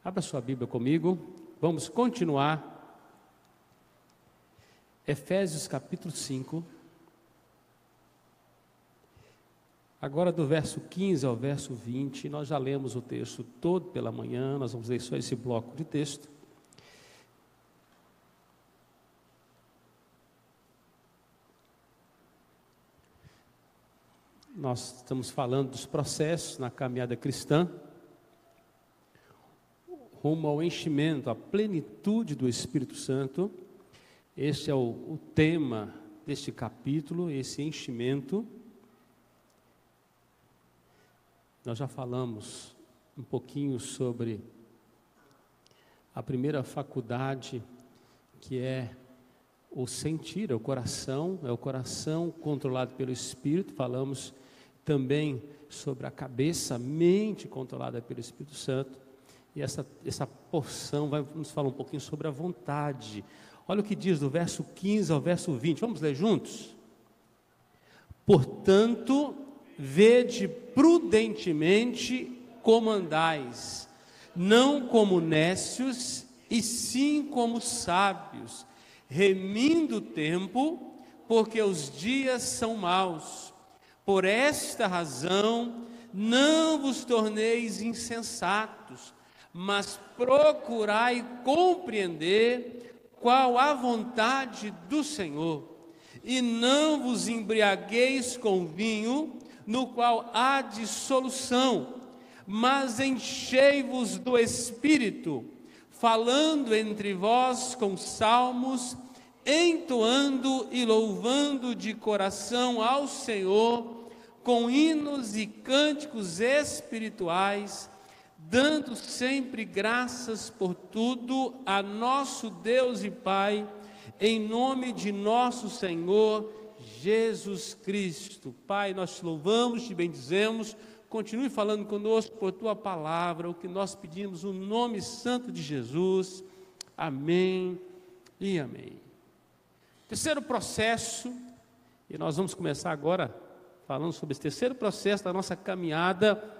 Abra sua Bíblia comigo, vamos continuar. Efésios capítulo 5, agora do verso 15 ao verso 20, nós já lemos o texto todo pela manhã, nós vamos ler só esse bloco de texto. Nós estamos falando dos processos na caminhada cristã, rumo ao enchimento, à plenitude do Espírito Santo. Este é o tema deste capítulo, esse enchimento. Nós já falamos um pouquinho sobre a primeira faculdade, que é o sentir, é o coração controlado pelo Espírito. Falamos também sobre a cabeça, a mente controlada pelo Espírito Santo. E essa porção vai nos falar um pouquinho sobre a vontade. Olha o que diz do verso 15 ao verso 20. Vamos ler juntos? Portanto, vede prudentemente como andais, não como nécios, e sim como sábios, remindo o tempo, porque os dias são maus. Por esta razão, não vos torneis insensatos, mas procurai compreender qual a vontade do Senhor, e não vos embriagueis com vinho, no qual há dissolução, mas enchei-vos do Espírito, falando entre vós com salmos, entoando e louvando de coração ao Senhor, com hinos e cânticos espirituais, dando sempre graças por tudo a nosso Deus e Pai, em nome de nosso Senhor Jesus Cristo. Pai, nós te louvamos, te bendizemos, continue falando conosco por tua palavra, o que nós pedimos no nome santo de Jesus. Amém e amém. Terceiro processo, e nós vamos começar agora falando sobre esse terceiro processo da nossa caminhada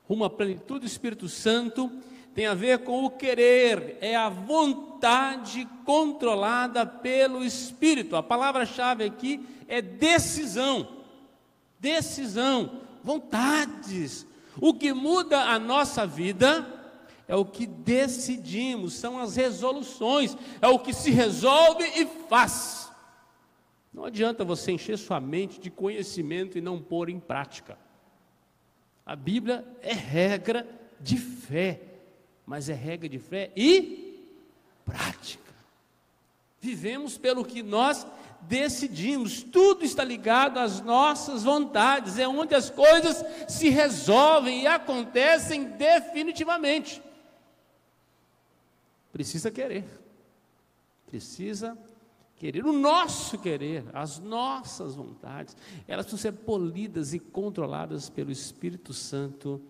rumo à plenitude do Espírito Santo, tem a ver com o querer, é a vontade controlada pelo Espírito. A palavra-chave aqui é decisão, vontades. O que muda a nossa vida é o que decidimos, são as resoluções, é o que se resolve e faz. Não adianta você encher sua mente de conhecimento e não pôr em prática. A Bíblia é regra de fé, mas é regra de fé e prática. Vivemos pelo que nós decidimos, tudo está ligado às nossas vontades, é onde as coisas se resolvem e acontecem definitivamente. Precisa querer, o nosso querer, as nossas vontades, elas precisam ser polidas e controladas pelo Espírito Santo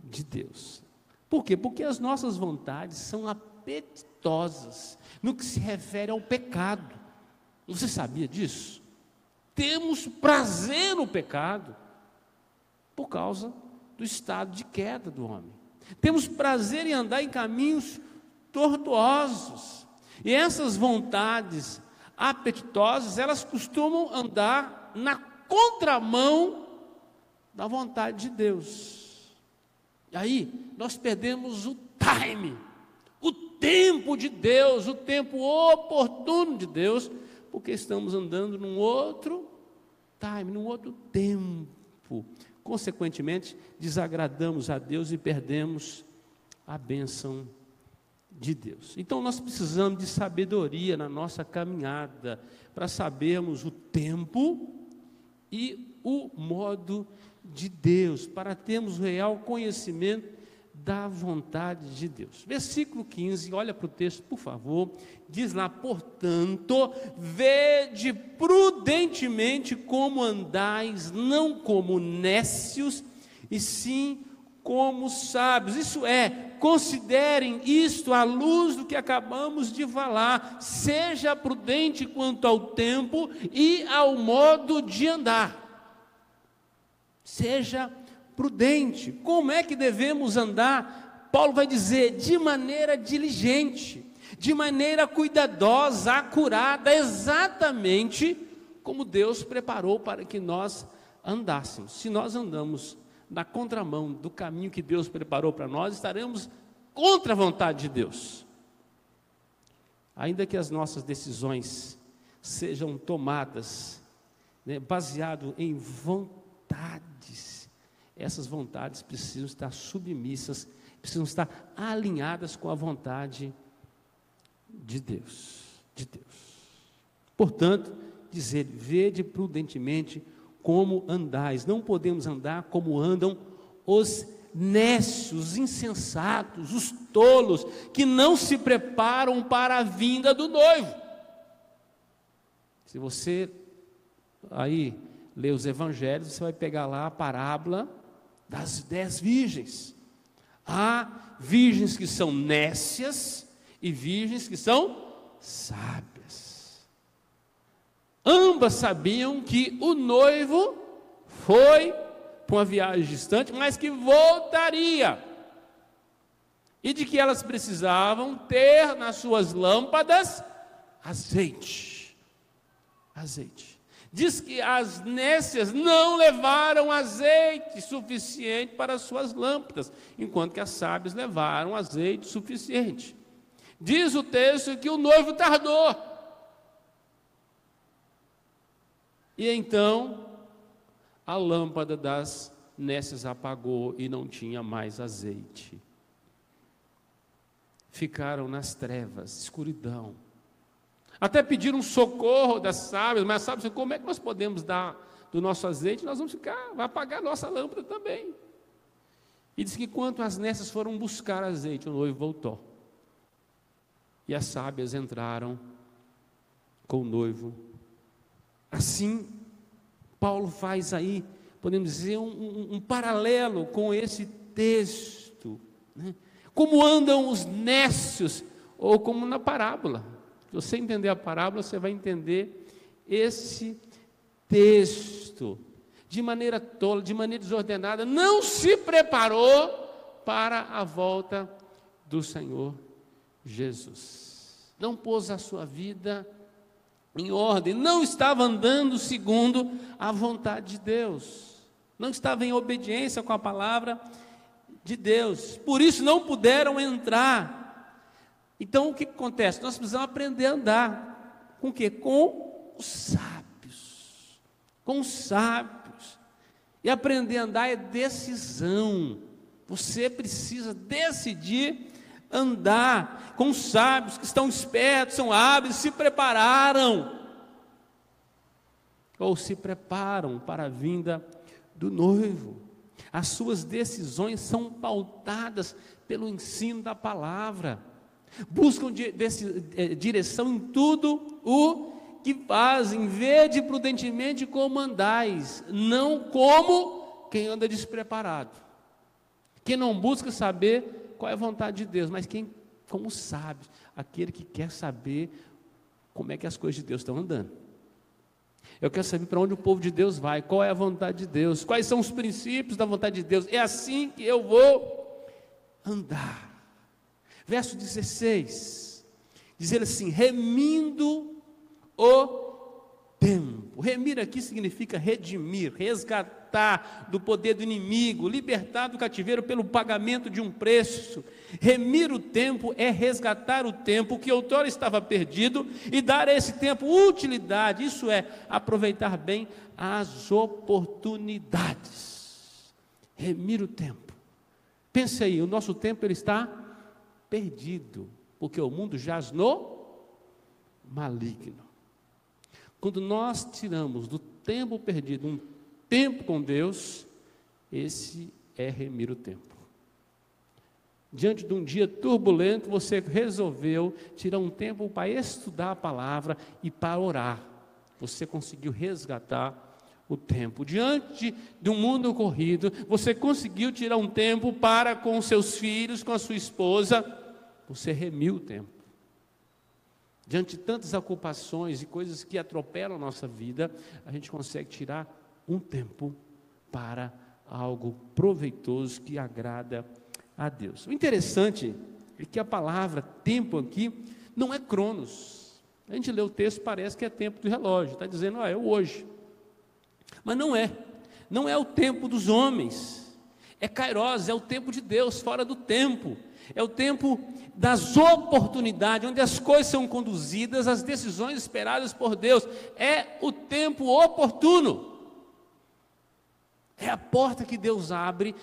de Deus. Por quê? Porque as nossas vontades são apetitosas no que se refere ao pecado. Você sabia disso? Temos prazer no pecado por causa do estado de queda do homem. Temos prazer em andar em caminhos tortuosos. E essas vontades apetitosas, elas costumam andar na contramão da vontade de Deus. E aí, nós perdemos o time, o tempo de Deus, o tempo oportuno de Deus, porque estamos andando num outro time, num outro tempo. Consequentemente, desagradamos a Deus e perdemos a bênção de Deus. Então nós precisamos de sabedoria na nossa caminhada, para sabermos o tempo e o modo de Deus, para termos o real conhecimento da vontade de Deus. Versículo 15, olha para o texto, por favor, diz lá: portanto, vede prudentemente como andais, não como nécios, e sim como sábios. Isso é, considerem isto à luz do que acabamos de falar. Seja prudente quanto ao tempo e ao modo de andar. Seja prudente. Como é que devemos andar Paulo vai dizer, de maneira diligente, de maneira cuidadosa, acurada, exatamente como Deus preparou para que nós andássemos. Se nós andamos na contramão do caminho que Deus preparou para nós, estaremos contra a vontade de Deus. Ainda que as nossas decisões sejam tomadas, baseado em vontades, essas vontades precisam estar submissas, precisam estar alinhadas com a vontade de Deus. Portanto, dizer, vede prudentemente como andais. Não podemos andar como andam os nécios, os insensatos, os tolos, que não se preparam para a vinda do noivo. Se você aí ler os evangelhos, você vai pegar lá a parábola das 10 virgens. Há virgens que são nécias e virgens que são sábias. Ambas sabiam que o noivo foi para uma viagem distante, mas que voltaria. E de que elas precisavam ter nas suas lâmpadas azeite. Diz que as nécias não levaram azeite suficiente para as suas lâmpadas, enquanto que as sábias levaram azeite suficiente. Diz o texto que o noivo tardou. E então a lâmpada das nécias apagou e não tinha mais azeite. Ficaram nas trevas, escuridão. Até pediram socorro das sábias, mas sabe como é que nós podemos dar do nosso azeite? Nós vamos ficar, vai apagar a nossa lâmpada também. E diz que quando as nécias foram buscar azeite, o noivo voltou. E as sábias entraram com o noivo. Assim, Paulo faz aí, podemos dizer, um paralelo com esse texto, né? Como andam os nécios, ou como na parábola. Se você entender a parábola, você vai entender esse texto. De maneira tola, de maneira desordenada, não se preparou para a volta do Senhor Jesus. Não pôs a sua vida em ordem, não estava andando segundo a vontade de Deus, não estava em obediência com a palavra de Deus, por isso não puderam entrar. Então o que acontece? Nós precisamos aprender a andar com o quê? Com os sábios, e aprender a andar é decisão. Você precisa decidir andar com os sábios que estão espertos, são hábeis, se prepararam, ou se preparam para a vinda do noivo. As suas decisões são pautadas pelo ensino da palavra, buscam direção em tudo o que fazem, vede prudentemente como andais, não como quem anda despreparado, quem não busca saber qual é a vontade de Deus, mas quem, como sabe, aquele que quer saber como é que as coisas de Deus estão andando. Eu quero saber para onde o povo de Deus vai, qual é a vontade de Deus, quais são os princípios da vontade de Deus, é assim que eu vou andar. Verso 16, diz ele assim, remindo o tempo. Remir aqui significa redimir, resgatar do poder do inimigo, libertar do cativeiro pelo pagamento de um preço. Remir o tempo é resgatar o tempo que outrora estava perdido e dar a esse tempo utilidade, isso é, aproveitar bem as oportunidades. Remir o tempo. Pense aí, o nosso tempo ele está perdido, porque o mundo jaz no maligno. Quando nós tiramos do tempo perdido um tempo com Deus, esse é remir o tempo. Diante de um dia turbulento, você resolveu tirar um tempo para estudar a palavra e para orar. Você conseguiu resgatar o tempo. Diante de um mundo corrido, você conseguiu tirar um tempo para com seus filhos, com a sua esposa, você remiu o tempo. Diante de tantas ocupações e coisas que atropelam a nossa vida, a gente consegue tirar um tempo para algo proveitoso que agrada a Deus. O interessante é que a palavra tempo aqui não é cronos. A gente lê o texto, parece que é tempo do relógio, está dizendo, é o hoje. Mas não é. Não é o tempo dos homens. É kairos, é o tempo de Deus, fora do tempo. É o tempo das oportunidades, onde as coisas são conduzidas, as decisões esperadas por Deus. É o tempo oportuno. É a porta que Deus abre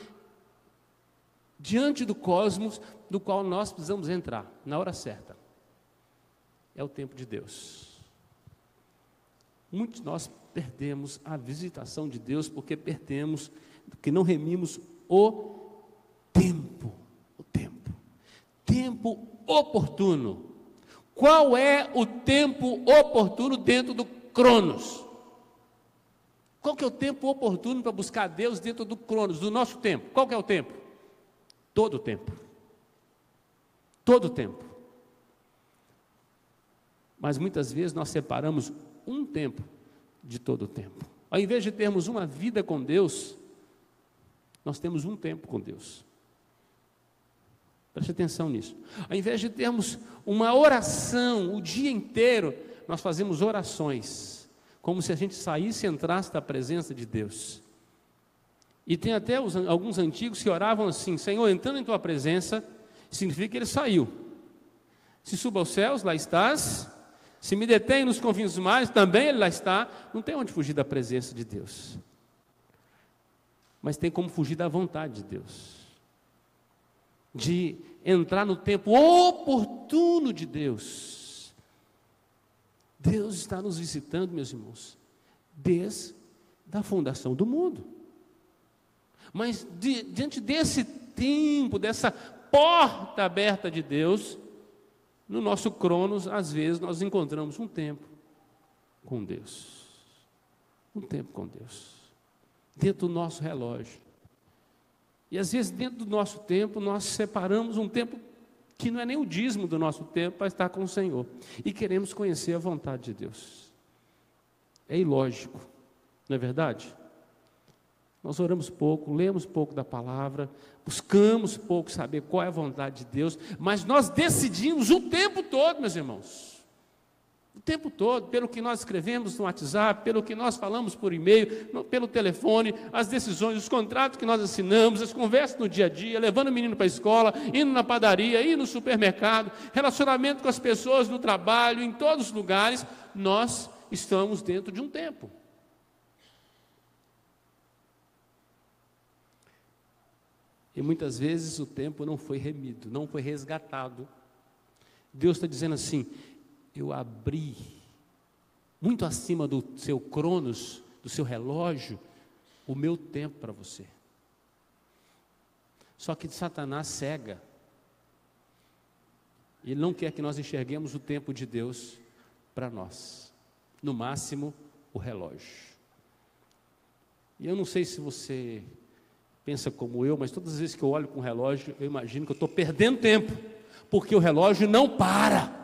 diante do cosmos, do qual nós precisamos entrar, na hora certa. É o tempo de Deus. Muitos de nós perdemos a visitação de Deus, porque perdemos, porque não remimos o tempo. Tempo oportuno. Qual é o tempo oportuno dentro do cronos? Qual que é o tempo oportuno para buscar Deus dentro do cronos, do nosso tempo? Qual que é o tempo? Todo o tempo. Todo o tempo. Mas muitas vezes nós separamos um tempo de todo o tempo. Ao invés de termos uma vida com Deus, nós temos um tempo com Deus. Preste atenção nisso. Ao invés de termos uma oração o dia inteiro, nós fazemos orações, como se a gente saísse e entrasse da presença de Deus. E tem até alguns antigos que oravam assim: Senhor, entrando em tua presença, significa que ele saiu. Se subo aos céus, lá estás. Se me detém nos confins dos mares, também ele lá está. Não tem onde fugir da presença de Deus. Mas tem como fugir da vontade de Deus. De entrar no tempo oportuno de Deus. Deus está nos visitando, meus irmãos, desde a fundação do mundo. Mas diante desse tempo, dessa porta aberta de Deus, no nosso cronos, às vezes, nós encontramos um tempo com Deus. Um tempo com Deus. Dentro do nosso relógio. E às vezes, dentro do nosso tempo, nós separamos um tempo que não é nem o dízimo do nosso tempo para estar com o Senhor. E queremos conhecer a vontade de Deus. É ilógico, não é verdade? Nós oramos pouco, lemos pouco da palavra, buscamos pouco saber qual é a vontade de Deus, mas nós decidimos o tempo todo, meus irmãos. O tempo todo, pelo que nós escrevemos no WhatsApp, pelo que nós falamos por e-mail, pelo telefone, as decisões, os contratos que nós assinamos, as conversas no dia a dia, levando o menino para a escola, indo na padaria, indo no supermercado, relacionamento com as pessoas no trabalho, em todos os lugares, nós estamos dentro de um tempo. E muitas vezes o tempo não foi remido, não foi resgatado. Deus está dizendo assim: eu abri, muito acima do seu cronos, do seu relógio, o meu tempo para você. Só que Satanás cega. Ele não quer que nós enxerguemos o tempo de Deus para nós. No máximo, o relógio. E eu não sei se você pensa como eu, mas todas as vezes que eu olho para um relógio, eu imagino que eu estou perdendo tempo, porque o relógio não para.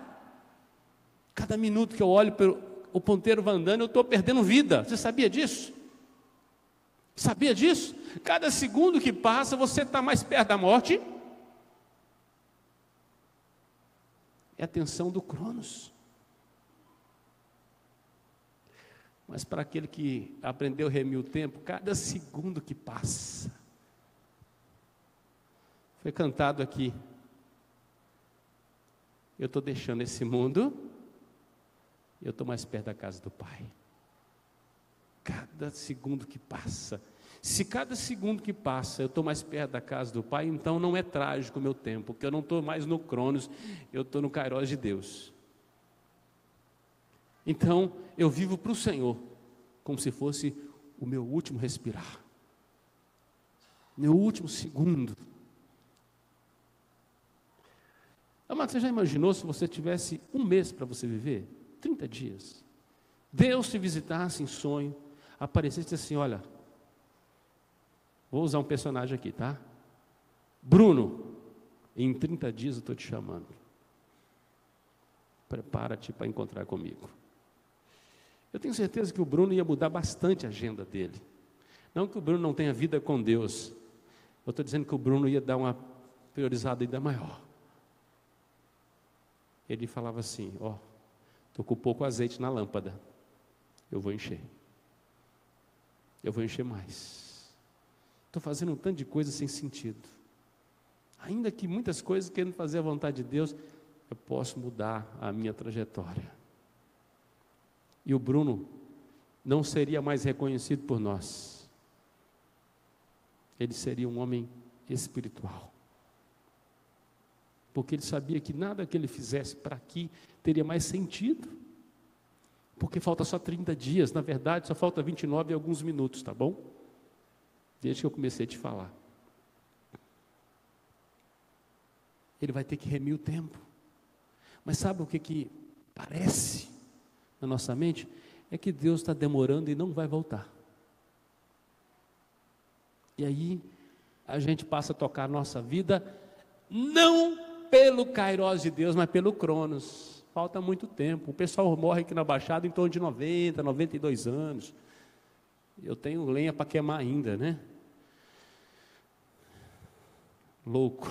Cada minuto que eu olho, o ponteiro vai andando, eu estou perdendo vida. Você sabia disso? Sabia disso? Cada segundo que passa, você está mais perto da morte. É a tensão do cronos. Mas para aquele que aprendeu a remir o tempo, cada segundo que passa, foi cantado aqui, eu estou deixando esse mundo, eu estou mais perto da casa do Pai. Cada segundo que passa, se cada segundo que passa eu estou mais perto da casa do Pai, então não é trágico o meu tempo, porque eu não estou mais no cronos, eu estou no kairos de Deus. Então eu vivo para o Senhor, como se fosse o meu último respirar, meu último segundo. Amado, você já imaginou se você tivesse um mês para você viver? 30 dias. Deus te visitasse em sonho, aparecesse assim: olha, vou usar um personagem aqui, tá? Bruno, em 30 dias eu estou te chamando. Prepara-te para encontrar comigo. Eu tenho certeza que o Bruno ia mudar bastante a agenda dele. Não que o Bruno não tenha vida com Deus. Eu estou dizendo que o Bruno ia dar uma priorizado ainda maior. Ele falava assim: ó, estou com pouco azeite na lâmpada, eu vou encher mais. Estou fazendo um tanto de coisa sem sentido, ainda que muitas coisas querendo fazer a vontade de Deus, eu posso mudar a minha trajetória. E o Bruno não seria mais reconhecido por nós, ele seria um homem espiritual, porque ele sabia que nada que ele fizesse para aqui teria mais sentido, porque falta só 30 dias, na verdade só falta 29 e alguns minutos, tá bom? Desde que eu comecei a te falar. Ele vai ter que remir o tempo. Mas sabe o que parece na nossa mente? É que Deus está demorando e não vai voltar. E aí a gente passa a tocar a nossa vida, não pelo Kairos de Deus, mas pelo Cronos. Falta muito tempo. O pessoal morre aqui na Baixada em torno de 90, 92 anos. Eu tenho lenha para queimar ainda, né? Louco.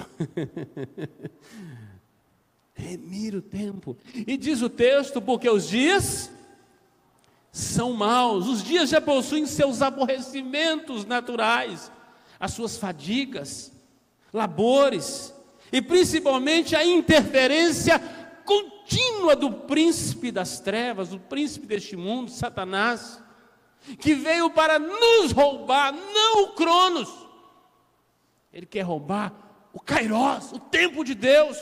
Remir o tempo. E diz o texto, porque os dias são maus. Os dias já possuem seus aborrecimentos naturais, as suas fadigas, labores, e principalmente a interferência contínua do príncipe das trevas, do príncipe deste mundo, Satanás, que veio para nos roubar, não o Cronos. Ele quer roubar o Kairos, o tempo de Deus.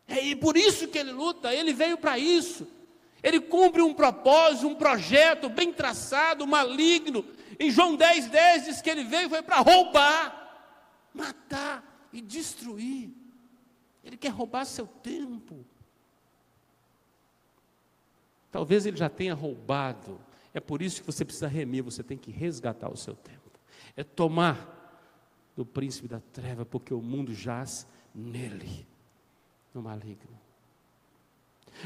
E por isso que ele luta, ele veio para isso. Ele cumpre um propósito, um projeto bem traçado, maligno. Em João 10:10 diz que ele veio foi para roubar, matar e destruir. Ele quer roubar seu tempo. Talvez ele já tenha roubado. É por isso que você precisa remir, você tem que resgatar o seu tempo. É tomar do príncipe da treva, porque o mundo jaz nele, no maligno.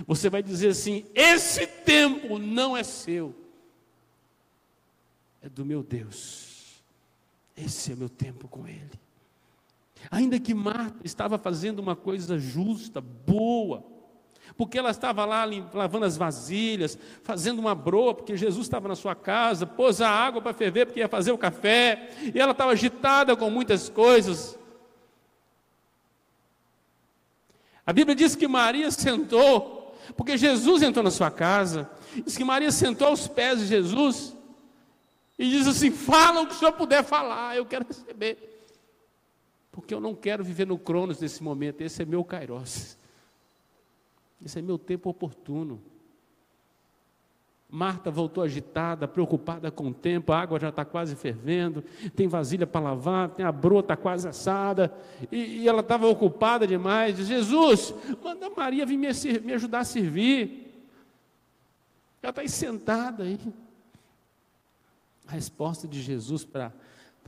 Você vai dizer assim: esse tempo não é seu, é do meu Deus. Esse é meu tempo com Ele. Ainda que Marta estava fazendo uma coisa justa, boa, porque ela estava lá lavando as vasilhas, fazendo uma broa, porque Jesus estava na sua casa, pôs a água para ferver, porque ia fazer o café, e ela estava agitada com muitas coisas. A Bíblia diz que Maria sentou, porque Jesus entrou na sua casa, diz que Maria sentou aos pés de Jesus, e diz assim: fala o que o Senhor puder falar, eu quero receber, porque eu não quero viver no Cronos nesse momento, esse é meu Kairos. Esse é meu tempo oportuno. Marta voltou agitada, preocupada com o tempo, a água já está quase fervendo, tem vasilha para lavar, tem a broa está quase assada, e ela estava ocupada demais. Diz: Jesus, manda a Maria vir me ajudar a servir. Ela está aí sentada aí. A resposta de Jesus para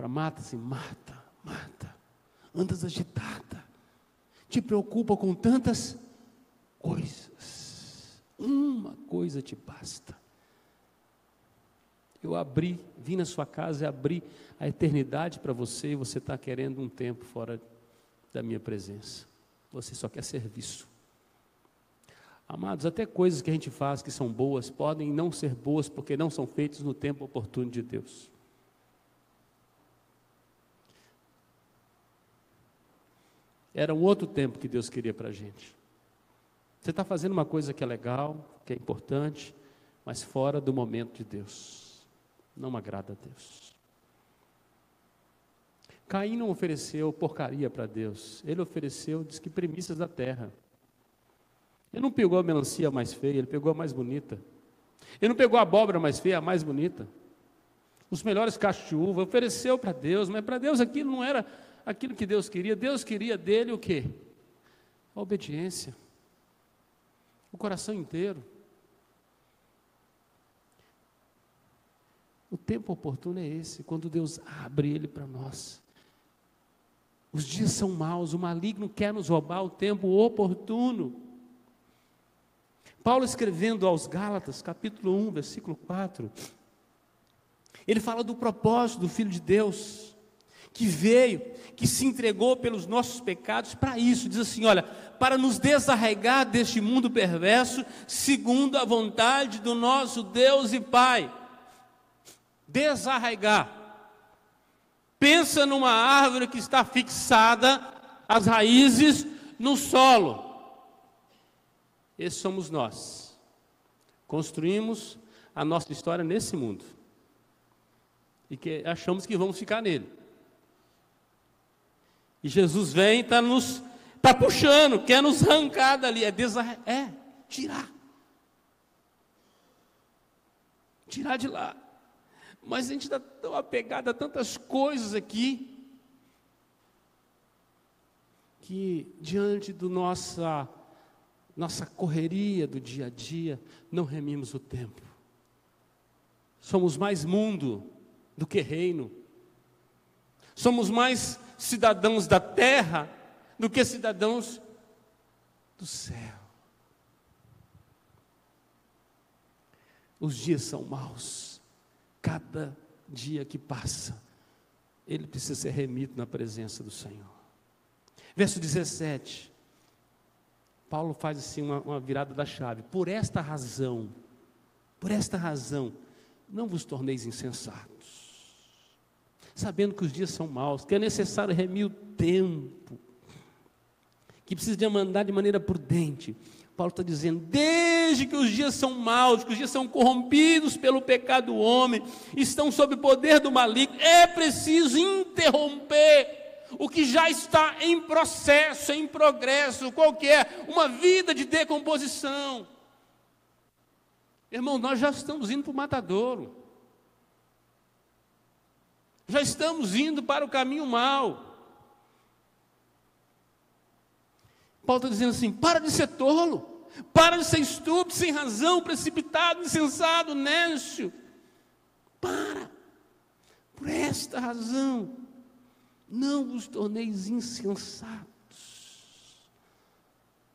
Marta, assim: Marta, Marta, andas agitada, te preocupa com tantas coisas, uma coisa te basta. Eu vim na sua casa e abri a eternidade para você, e você está querendo um tempo fora da minha presença. Você só quer serviço. Amados, até coisas que a gente faz que são boas, podem não ser boas, porque não são feitas no tempo oportuno de Deus. Era um outro tempo que Deus queria para a gente. Você está fazendo uma coisa que é legal, que é importante, mas fora do momento de Deus. Não agrada a Deus. Caim não ofereceu porcaria para Deus. Ele ofereceu, diz que, primícias da terra. Ele não pegou a melancia mais feia, ele pegou a mais bonita. Ele não pegou a abóbora mais feia, a mais bonita. Os melhores cachos de uva, ofereceu para Deus, mas para Deus aquilo não era aquilo que Deus queria. Deus queria dele o quê? A obediência. O coração inteiro. O tempo oportuno é esse, quando Deus abre ele para nós. Os dias são maus, o maligno quer nos roubar o tempo oportuno. Paulo, escrevendo aos Gálatas, capítulo 1, versículo 4, ele fala do propósito do Filho de Deus, que veio, que se entregou pelos nossos pecados para isso. Diz assim, olha, para nos desarraigar deste mundo perverso, segundo a vontade do nosso Deus e Pai. Desarraigar. Pensa numa árvore que está fixada, as raízes no solo. Esses somos nós. Construímos a nossa história nesse mundo. E que achamos que vamos ficar nele. E Jesus vem e está puxando, quer nos arrancar dali. Tirar. Tirar de lá. Mas a gente está tão apegado a tantas coisas aqui, que diante do nossa correria do dia a dia, não remimos o tempo. Somos mais mundo do que reino. Somos mais cidadãos da terra do que cidadãos do céu. Os dias são maus. Cada dia que passa, ele precisa ser remido na presença do Senhor. Verso 17. Paulo faz assim uma virada da chave. Por esta razão, não vos torneis insensatos, sabendo que os dias são maus, que é necessário remir o tempo, que precisa de andar de maneira prudente. Paulo está dizendo, desde que os dias são maus, que os dias são corrompidos pelo pecado do homem, estão sob o poder do maligno, é preciso interromper o que já está em processo, em progresso, qualquer, uma vida de decomposição. Irmão, nós já estamos indo para o matadouro. Já estamos indo para o caminho mau. Paulo está dizendo assim, para de ser tolo, para de ser estúpido, sem razão, precipitado, insensato, nécio. Para. Por esta razão, não vos torneis insensatos.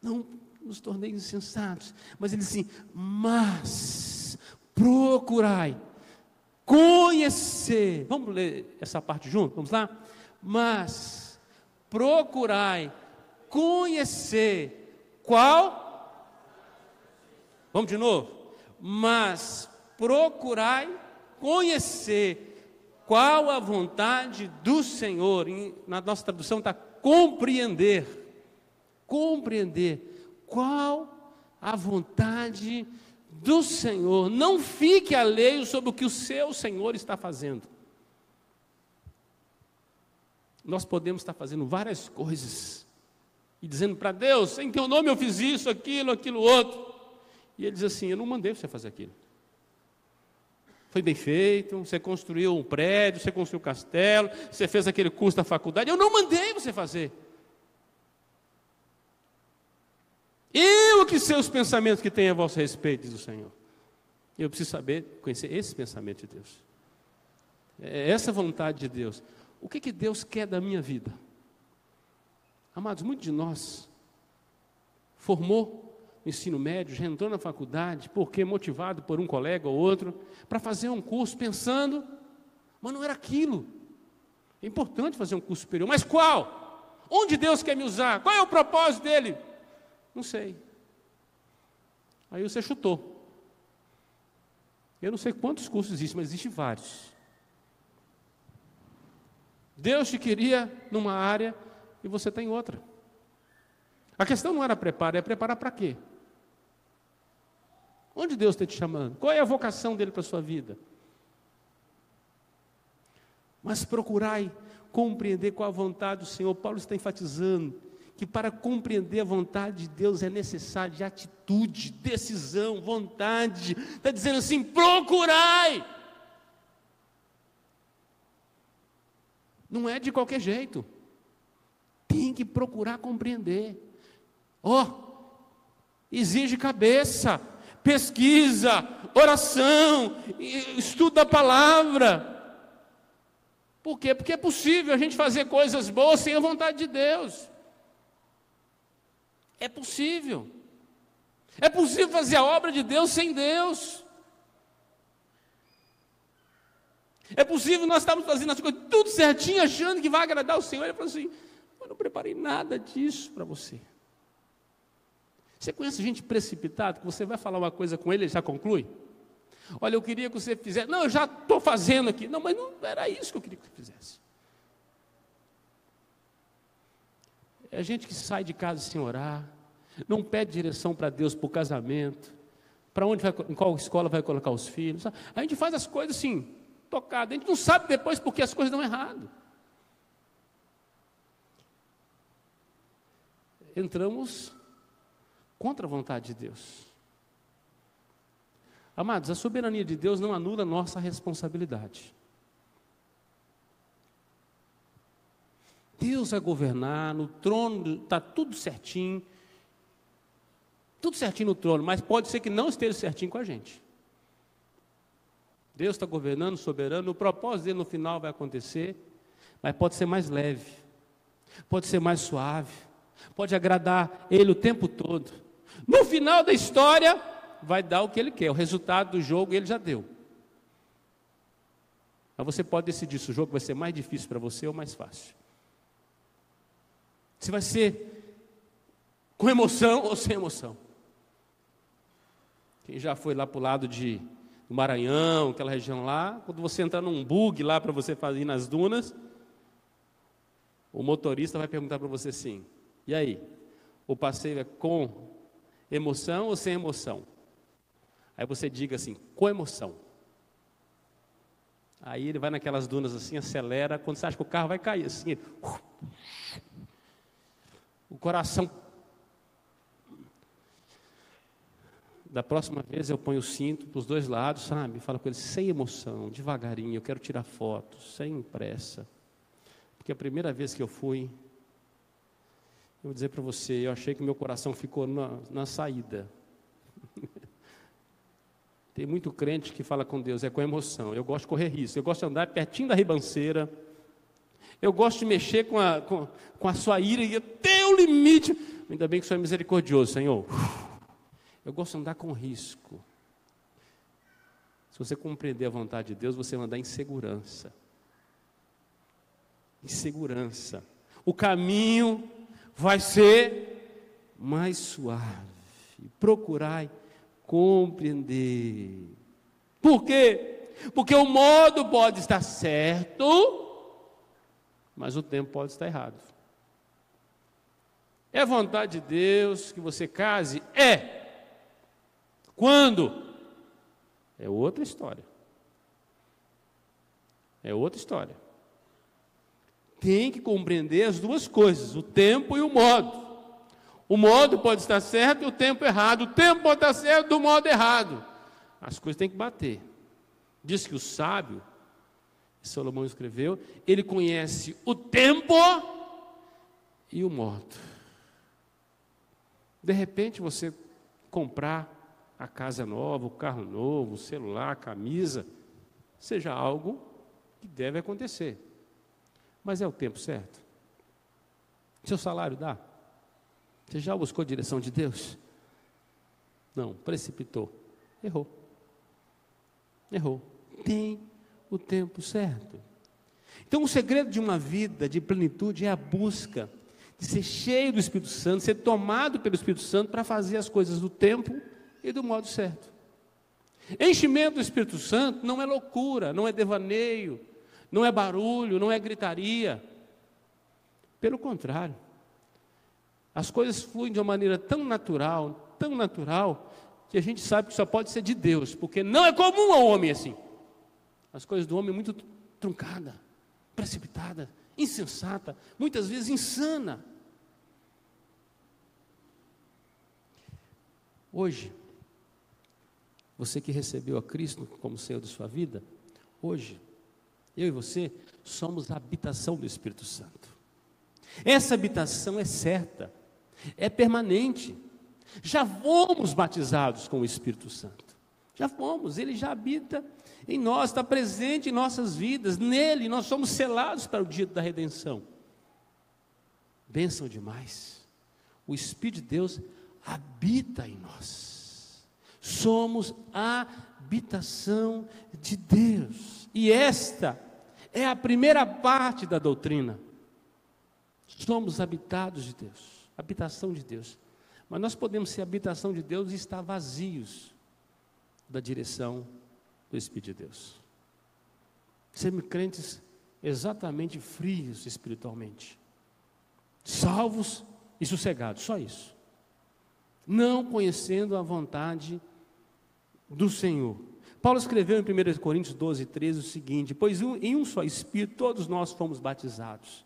Não vos torneis insensatos. Mas ele diz assim, mas procurai conhecer. Vamos ler essa parte junto? Vamos lá? Mas procurai conhecer qual? Vamos de novo? Mas procurai conhecer qual a vontade do Senhor. Na nossa tradução está compreender. Compreender qual a vontade do Senhor. Não fique alheio sobre o que o seu Senhor está fazendo. Nós podemos estar fazendo várias coisas e dizendo para Deus, em teu nome eu fiz isso, aquilo outro. E ele diz assim, eu não mandei você fazer aquilo. Foi bem feito, você construiu um prédio, você construiu um castelo, você fez aquele curso da faculdade, eu não mandei você fazer. Eu que sei os pensamentos que tenho a vosso respeito, diz o Senhor. Eu preciso saber, conhecer esse pensamento de Deus. É essa vontade de Deus. O que Deus quer da minha vida? Amados, muitos de nós formou no ensino médio, já entrou na faculdade, porque motivado por um colega ou outro, para fazer um curso pensando, mas não era aquilo. É importante fazer um curso superior, mas qual? Onde Deus quer me usar? Qual é o propósito dele? Não sei. Aí você chutou. Eu não sei quantos cursos existem, mas existem vários. Deus te queria numa área e você está em outra. A questão não era preparo, é preparar para quê? Onde Deus está te chamando? Qual é a vocação dele para a sua vida? Mas procurai compreender qual a vontade do Senhor. Paulo está enfatizando que para compreender a vontade de Deus é necessário de atitude, decisão, vontade. Está dizendo assim, procurai. Não é de qualquer jeito. Tem que procurar compreender. Exige cabeça, pesquisa, oração, estudo da palavra. Por quê? Porque é possível a gente fazer coisas boas sem a vontade de Deus. É possível. É possível fazer a obra de Deus sem Deus. É possível nós estarmos fazendo as coisas tudo certinho, achando que vai agradar o Senhor. Ele falou assim: eu não preparei nada disso para você. Você conhece gente precipitada, que você vai falar uma coisa com ele, ele já conclui? Olha, eu queria que você fizesse. Não, eu já estou fazendo aqui. Não, mas não era isso que eu queria que você fizesse. É gente que sai de casa sem orar, não pede direção para Deus para o casamento, para onde vai, em qual escola vai colocar os filhos. A gente faz as coisas assim, tocado. A gente não sabe depois porque as coisas dão errado. Entramos contra a vontade de Deus. Amados, a soberania de Deus não anula a nossa responsabilidade. Deus vai governar, no trono está tudo certinho no trono, mas pode ser que não esteja certinho com a gente. Deus está governando, soberano, o propósito dele no final vai acontecer, mas pode ser mais leve, pode ser mais suave, pode agradar ele o tempo todo. No final da história, vai dar o que ele quer, o resultado do jogo ele já deu. Mas você pode decidir se o jogo vai ser mais difícil para você ou mais fácil. Se vai ser com emoção ou sem emoção. Quem já foi lá para o lado do Maranhão, aquela região lá, quando você entrar num bug lá para você fazer nas dunas, o motorista vai perguntar para você assim: e aí, o passeio é com emoção ou sem emoção? Aí você diga assim: com emoção. Aí ele vai naquelas dunas assim, acelera, quando você acha que o carro vai cair assim, ele, o coração. Da próxima vez eu ponho o cinto para os dois lados, sabe? Falo com ele sem emoção, devagarinho, eu quero tirar fotos, sem pressa. Porque a primeira vez que eu fui, eu vou dizer para você, eu achei que meu coração ficou na saída. Tem muito crente que fala com Deus, é com emoção. Eu gosto de correr risco, eu gosto de andar pertinho da ribanceira, eu gosto de mexer com a sua ira e até o limite. Ainda bem que o Senhor é misericordioso, Senhor. Eu gosto de andar com risco. Se você compreender a vontade de Deus, você vai andar em segurança. Em segurança. O caminho vai ser mais suave. Procurai compreender. Por quê? Porque o modo pode estar certo, mas o tempo pode estar errado. É vontade de Deus que você case? É. Quando? É outra história. É outra história. Tem que compreender as duas coisas, o tempo e o modo. O modo pode estar certo e o tempo errado. O tempo pode estar certo do modo errado. As coisas têm que bater. Diz que o sábio, Salomão escreveu, ele conhece o tempo e o modo. De repente você comprar a casa nova, o carro novo, o celular, a camisa, seja algo que deve acontecer. Mas é o tempo certo? Seu salário dá? Você já buscou a direção de Deus? Não, precipitou. Errou. Tem o tempo certo. Então o segredo de uma vida de plenitude é a busca de ser cheio do Espírito Santo, ser tomado pelo Espírito Santo para fazer as coisas do tempo e do modo certo. Enchimento do Espírito Santo não é loucura, não é devaneio, não é barulho, não é gritaria. Pelo contrário, as coisas fluem de uma maneira tão natural, que a gente sabe que só pode ser de Deus, porque não é comum ao homem assim. As coisas do homem muito truncada, precipitada, insensata, muitas vezes insana. Hoje, você que recebeu a Cristo como Senhor de sua vida, hoje, eu e você somos a habitação do Espírito Santo. Essa habitação é certa, é permanente. Já fomos batizados com o Espírito Santo. Já fomos, ele já habita em nós, está presente em nossas vidas. Nele nós somos selados para o dia da redenção. Bênção demais. O Espírito de Deus habita em nós. Somos a habitação de Deus. E esta é a primeira parte da doutrina. Somos habitados de Deus, habitação de Deus. Mas nós podemos ser habitação de Deus e estar vazios da direção do Espírito de Deus. Sermos crentes exatamente frios espiritualmente, salvos e sossegados, só isso. Não conhecendo a vontade do Senhor. Paulo escreveu em 1 Coríntios 12, 13 o seguinte: pois em um só Espírito todos nós fomos batizados,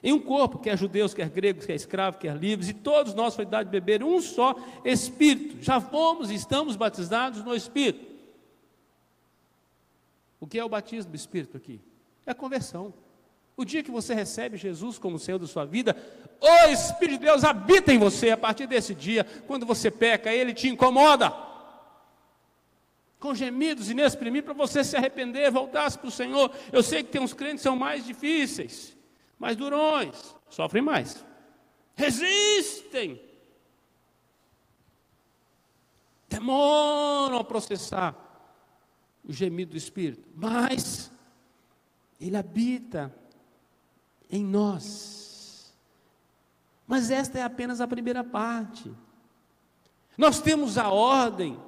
em um corpo, quer judeus, quer gregos, quer escravos, quer livres, e todos nós foi dado de beber um só Espírito. Já fomos e estamos batizados no Espírito. O que é o batismo do Espírito aqui? É a conversão. O dia que você recebe Jesus como Senhor da sua vida, o Espírito de Deus habita em você. A partir desse dia, quando você peca, Ele te incomoda, com gemidos inexprimíveis, para você se arrepender, voltar-se para o Senhor. Eu sei que tem uns crentes que são mais difíceis, mais durões, sofrem mais, resistem, demoram a processar o gemido do Espírito, mas Ele habita em nós. Mas esta é apenas a primeira parte. Nós temos a ordem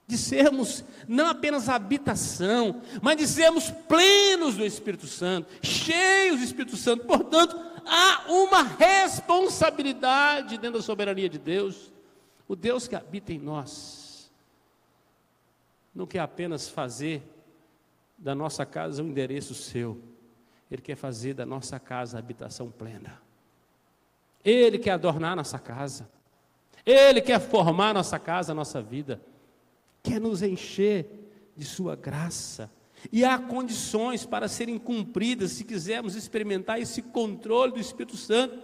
de sermos não apenas a habitação, mas de sermos plenos do Espírito Santo, cheios do Espírito Santo. Portanto, há uma responsabilidade dentro da soberania de Deus. O Deus que habita em nós não quer apenas fazer da nossa casa um endereço seu. Ele quer fazer da nossa casa a habitação plena. Ele quer adornar nossa casa. Ele quer formar nossa casa, nossa vida. Quer nos encher de sua graça. E há condições para serem cumpridas se quisermos experimentar esse controle do Espírito Santo.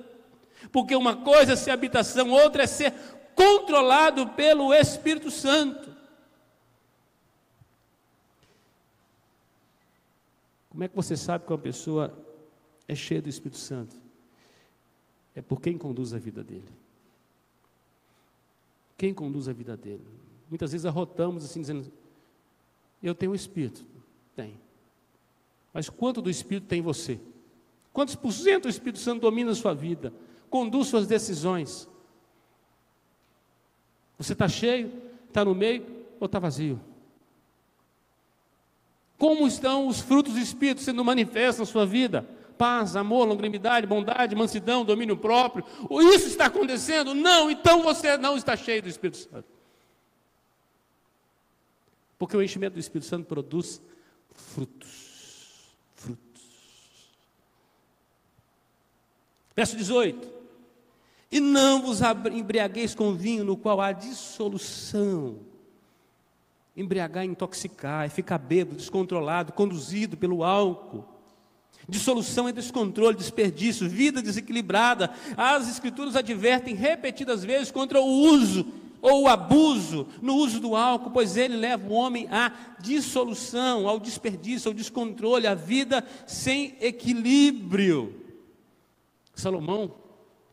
Porque uma coisa é ser habitação, outra é ser controlado pelo Espírito Santo. Como é que você sabe que uma pessoa é cheia do Espírito Santo? É por quem conduz a vida dele. Quem conduz a vida dele? Muitas vezes arrotamos assim, dizendo: eu tenho o Espírito. Tem. Mas quanto do Espírito tem em você? Quantos por cento o Espírito Santo domina a sua vida? Conduz suas decisões? Você está cheio? Está no meio? Ou está vazio? Como estão os frutos do Espírito sendo manifestos na sua vida? Paz, amor, longanimidade, bondade, mansidão, domínio próprio. Isso está acontecendo? Não, então você não está cheio do Espírito Santo. Porque o enchimento do Espírito Santo produz frutos. Frutos. Verso 18. E não vos embriagueis com vinho no qual há dissolução. Embriagar é intoxicar, é ficar bêbado, descontrolado, conduzido pelo álcool. Dissolução é descontrole, desperdício, vida desequilibrada. As Escrituras advertem repetidas vezes contra o uso ou o abuso no uso do álcool, pois ele leva o homem à dissolução, ao desperdício, ao descontrole, à vida sem equilíbrio. Salomão,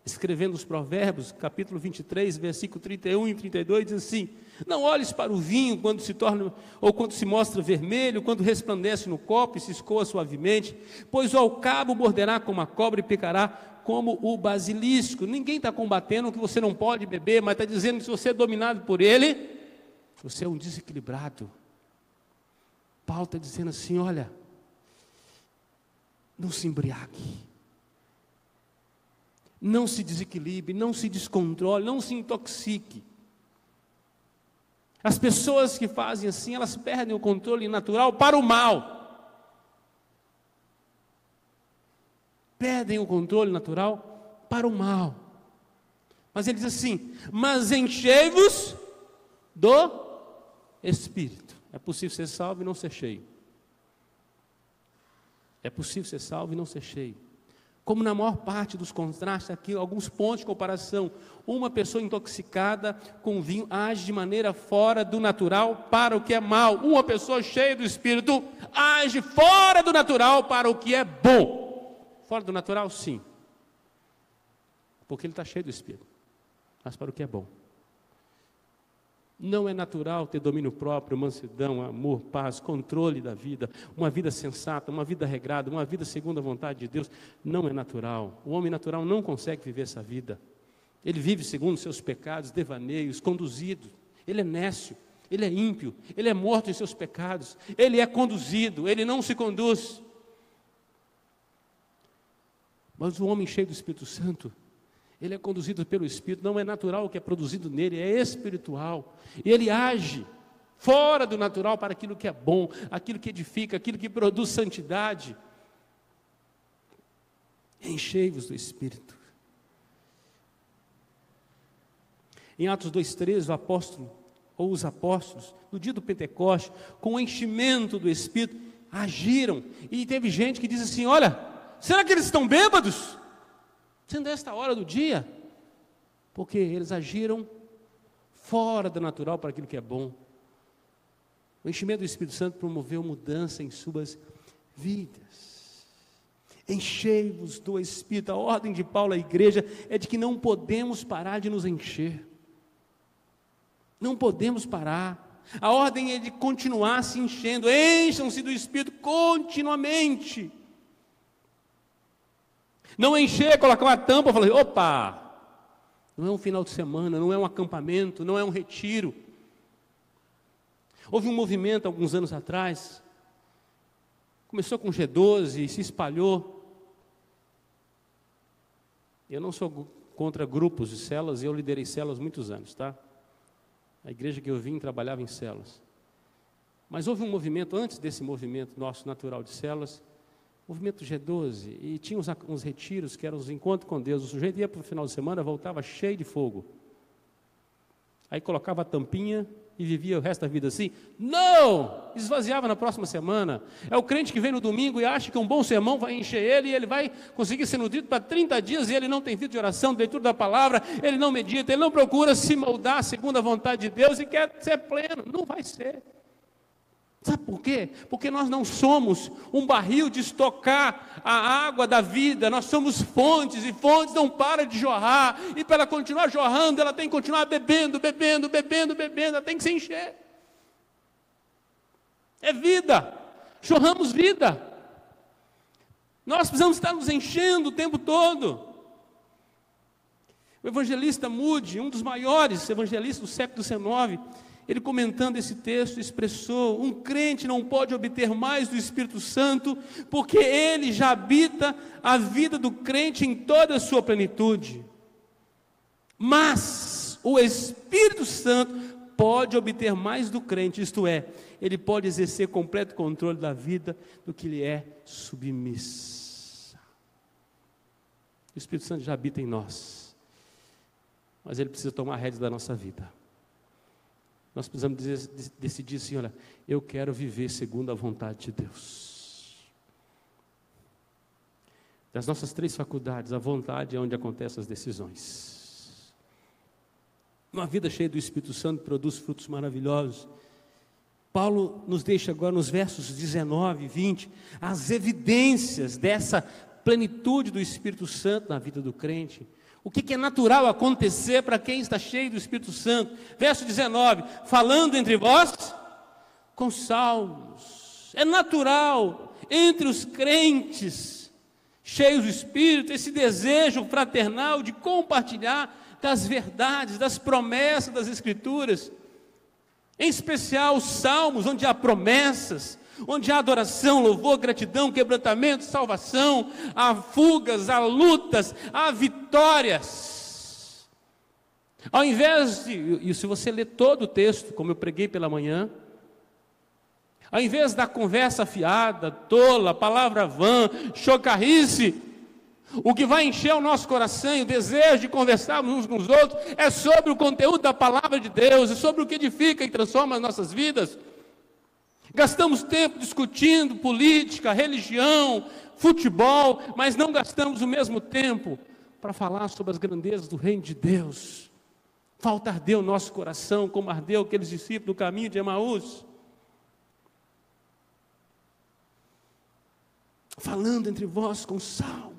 escrevendo os Provérbios, capítulo 23, versículo 31 e 32, diz assim: não olhes para o vinho quando se torna, ou quando se mostra vermelho, quando resplandece no copo e se escoa suavemente, pois ao cabo morderá como a cobra e picará como o basilisco. Ninguém está combatendo que você não pode beber, mas está dizendo que se você é dominado por ele, você é um desequilibrado. Paulo está dizendo assim: olha, não se embriague, não se desequilibre, não se descontrole, não se intoxique. As pessoas que fazem assim, elas perdem o controle natural para o mal. Perdem o controle natural para o mal. Mas ele diz assim: mas enchei-vos do Espírito. É possível ser salvo e não ser cheio. É possível ser salvo e não ser cheio. Como na maior parte dos contrastes aqui, alguns pontos de comparação. Uma pessoa intoxicada com vinho age de maneira fora do natural para o que é mal. Uma pessoa cheia do Espírito age fora do natural para o que é bom. Fora do natural, sim. Porque ele está cheio do Espírito. Mas para o que é bom. Não é natural ter domínio próprio, mansidão, amor, paz, controle da vida, uma vida sensata, uma vida regrada, uma vida segundo a vontade de Deus. Não é natural. O homem natural não consegue viver essa vida. Ele vive segundo seus pecados, devaneios, conduzido. Ele é nécio, ele é ímpio, ele é morto em seus pecados. Ele é conduzido, ele não se conduz. Mas o homem cheio do Espírito Santo, ele é conduzido pelo Espírito, não é natural o que é produzido nele, é espiritual. E ele age fora do natural para aquilo que é bom, aquilo que edifica, aquilo que produz santidade. Enchei-vos do Espírito. Em Atos 2,13, o apóstolo, ou os apóstolos, no dia do Pentecoste, com o enchimento do Espírito, agiram. E teve gente que disse assim: olha, será que eles estão bêbados? Sendo esta hora do dia, porque eles agiram fora do natural para aquilo que é bom. O enchimento do Espírito Santo promoveu mudança em suas vidas. Enchei-vos do Espírito. A ordem de Paulo à igreja é de que não podemos parar de nos encher. Não podemos parar. A ordem é de continuar se enchendo. Encham-se do Espírito continuamente. Não encher, colocar uma tampa e falar: opa, não é um final de semana, não é um acampamento, não é um retiro. Houve um movimento alguns anos atrás, começou com G12 e se espalhou. Eu não sou contra grupos de células, eu liderei células muitos anos, tá? A igreja que eu vim trabalhava em células. Mas houve um movimento, antes desse movimento nosso natural de células, movimento G12, e tinha uns retiros que eram os encontros com Deus. O sujeito ia para o final de semana, voltava cheio de fogo. Aí colocava a tampinha e vivia o resto da vida assim. Não! Esvaziava na próxima semana. É o crente que vem no domingo e acha que um bom sermão vai encher ele, e ele vai conseguir ser nutrido para 30 dias, e ele não tem vida de oração, de leitura da palavra, ele não medita, ele não procura se moldar segundo a vontade de Deus e quer ser pleno. Não vai ser. Sabe por quê? Porque nós não somos um barril de estocar a água da vida, nós somos fontes, e fontes não param de jorrar, e para ela continuar jorrando, ela tem que continuar bebendo, ela tem que se encher. É vida, jorramos vida. Nós precisamos estar nos enchendo o tempo todo. O evangelista Moody, um dos maiores evangelistas do século XIX, ele comentando esse texto, expressou: um crente não pode obter mais do Espírito Santo, porque ele já habita a vida do crente em toda a sua plenitude. Mas o Espírito Santo pode obter mais do crente, isto é, ele pode exercer completo controle da vida do que lhe é submissa. O Espírito Santo já habita em nós, mas ele precisa tomar a rédea da nossa vida. Nós precisamos decidir assim: olha, eu quero viver segundo a vontade de Deus. Das nossas 3 faculdades, a vontade é onde acontecem as decisões. Uma vida cheia do Espírito Santo produz frutos maravilhosos. Paulo nos deixa agora nos versos 19 e 20, as evidências dessa plenitude do Espírito Santo na vida do crente. O que é natural acontecer para quem está cheio do Espírito Santo? Verso 19, falando entre vós com salmos. É natural entre os crentes cheios do Espírito esse desejo fraternal de compartilhar das verdades, das promessas das Escrituras. Em especial os salmos, onde há promessas, onde há adoração, louvor, gratidão, quebrantamento, salvação, há fugas, há lutas, há vitórias. Ao invés de, e se você ler todo o texto, como eu preguei pela manhã, ao invés da conversa afiada, tola, palavra vã, chocarrice, o que vai encher o nosso coração e o desejo de conversarmos uns com os outros é sobre o conteúdo da palavra de Deus, é sobre o que edifica e transforma as nossas vidas. Gastamos tempo discutindo política, religião, futebol, mas não gastamos o mesmo tempo para falar sobre as grandezas do reino de Deus. Falta arder o nosso coração, como ardeu aqueles discípulos do caminho de Emaús. Falando entre vós com salmos.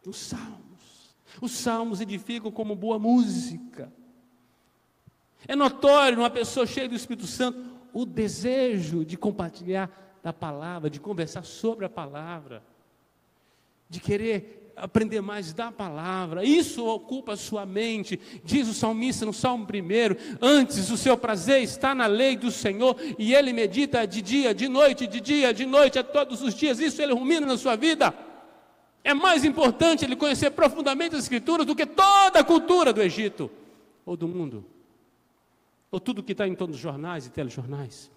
Os salmos edificam como boa música. É notório numa pessoa cheia do Espírito Santo o desejo de compartilhar da palavra, de conversar sobre a palavra, de querer aprender mais da palavra. Isso ocupa a sua mente. Diz o salmista no Salmo 1: antes o seu prazer está na lei do Senhor, e ele medita de dia, de noite, de dia, de noite, a todos os dias. Isso ele rumina na sua vida. É mais importante ele conhecer profundamente as Escrituras do que toda a cultura do Egito ou do mundo, ou tudo que está em torno dos jornais e telejornais.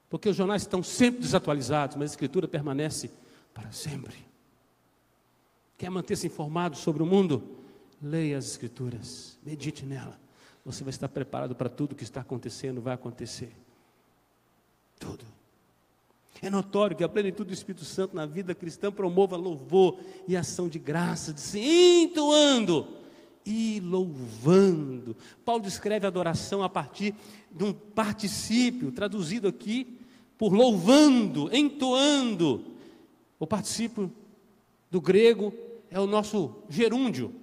Porque os jornais estão sempre desatualizados, mas a Escritura permanece para sempre. Quer manter-se informado sobre o mundo? Leia as Escrituras, medite nela. Você vai estar preparado para tudo que está acontecendo, vai acontecer. Tudo. É notório que a plenitude do Espírito Santo na vida cristã promova louvor e ação de graça, entoando e louvando. Paulo descreve a adoração a partir de um particípio, traduzido aqui por louvando, entoando. O particípio do grego é o nosso gerúndio,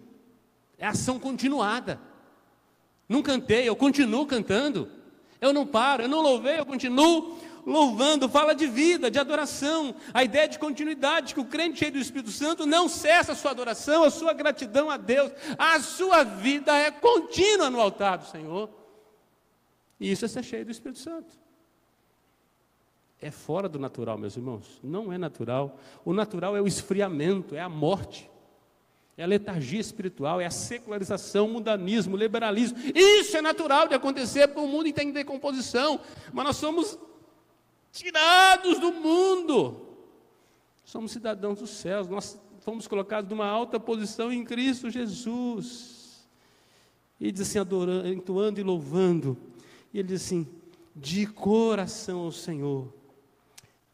é ação continuada. Não cantei, eu continuo cantando. Eu não paro, eu não louvei, eu continuo louvando. Fala de vida, de adoração, a ideia de continuidade, que o crente cheio do Espírito Santo não cessa a sua adoração, a sua gratidão a Deus. A sua vida é contínua no altar do Senhor. E isso é ser cheio do Espírito Santo. É fora do natural, meus irmãos. Não é natural. O natural é o esfriamento, é a morte, é a letargia espiritual, é a secularização, o mundanismo, o liberalismo. Isso é natural de acontecer, porque o mundo está em decomposição. Mas nós somos tirados do mundo. Somos cidadãos dos céus. Nós fomos colocados numa alta posição em Cristo Jesus. E diz assim, adorando, entoando e louvando. E ele diz assim, de coração ao Senhor.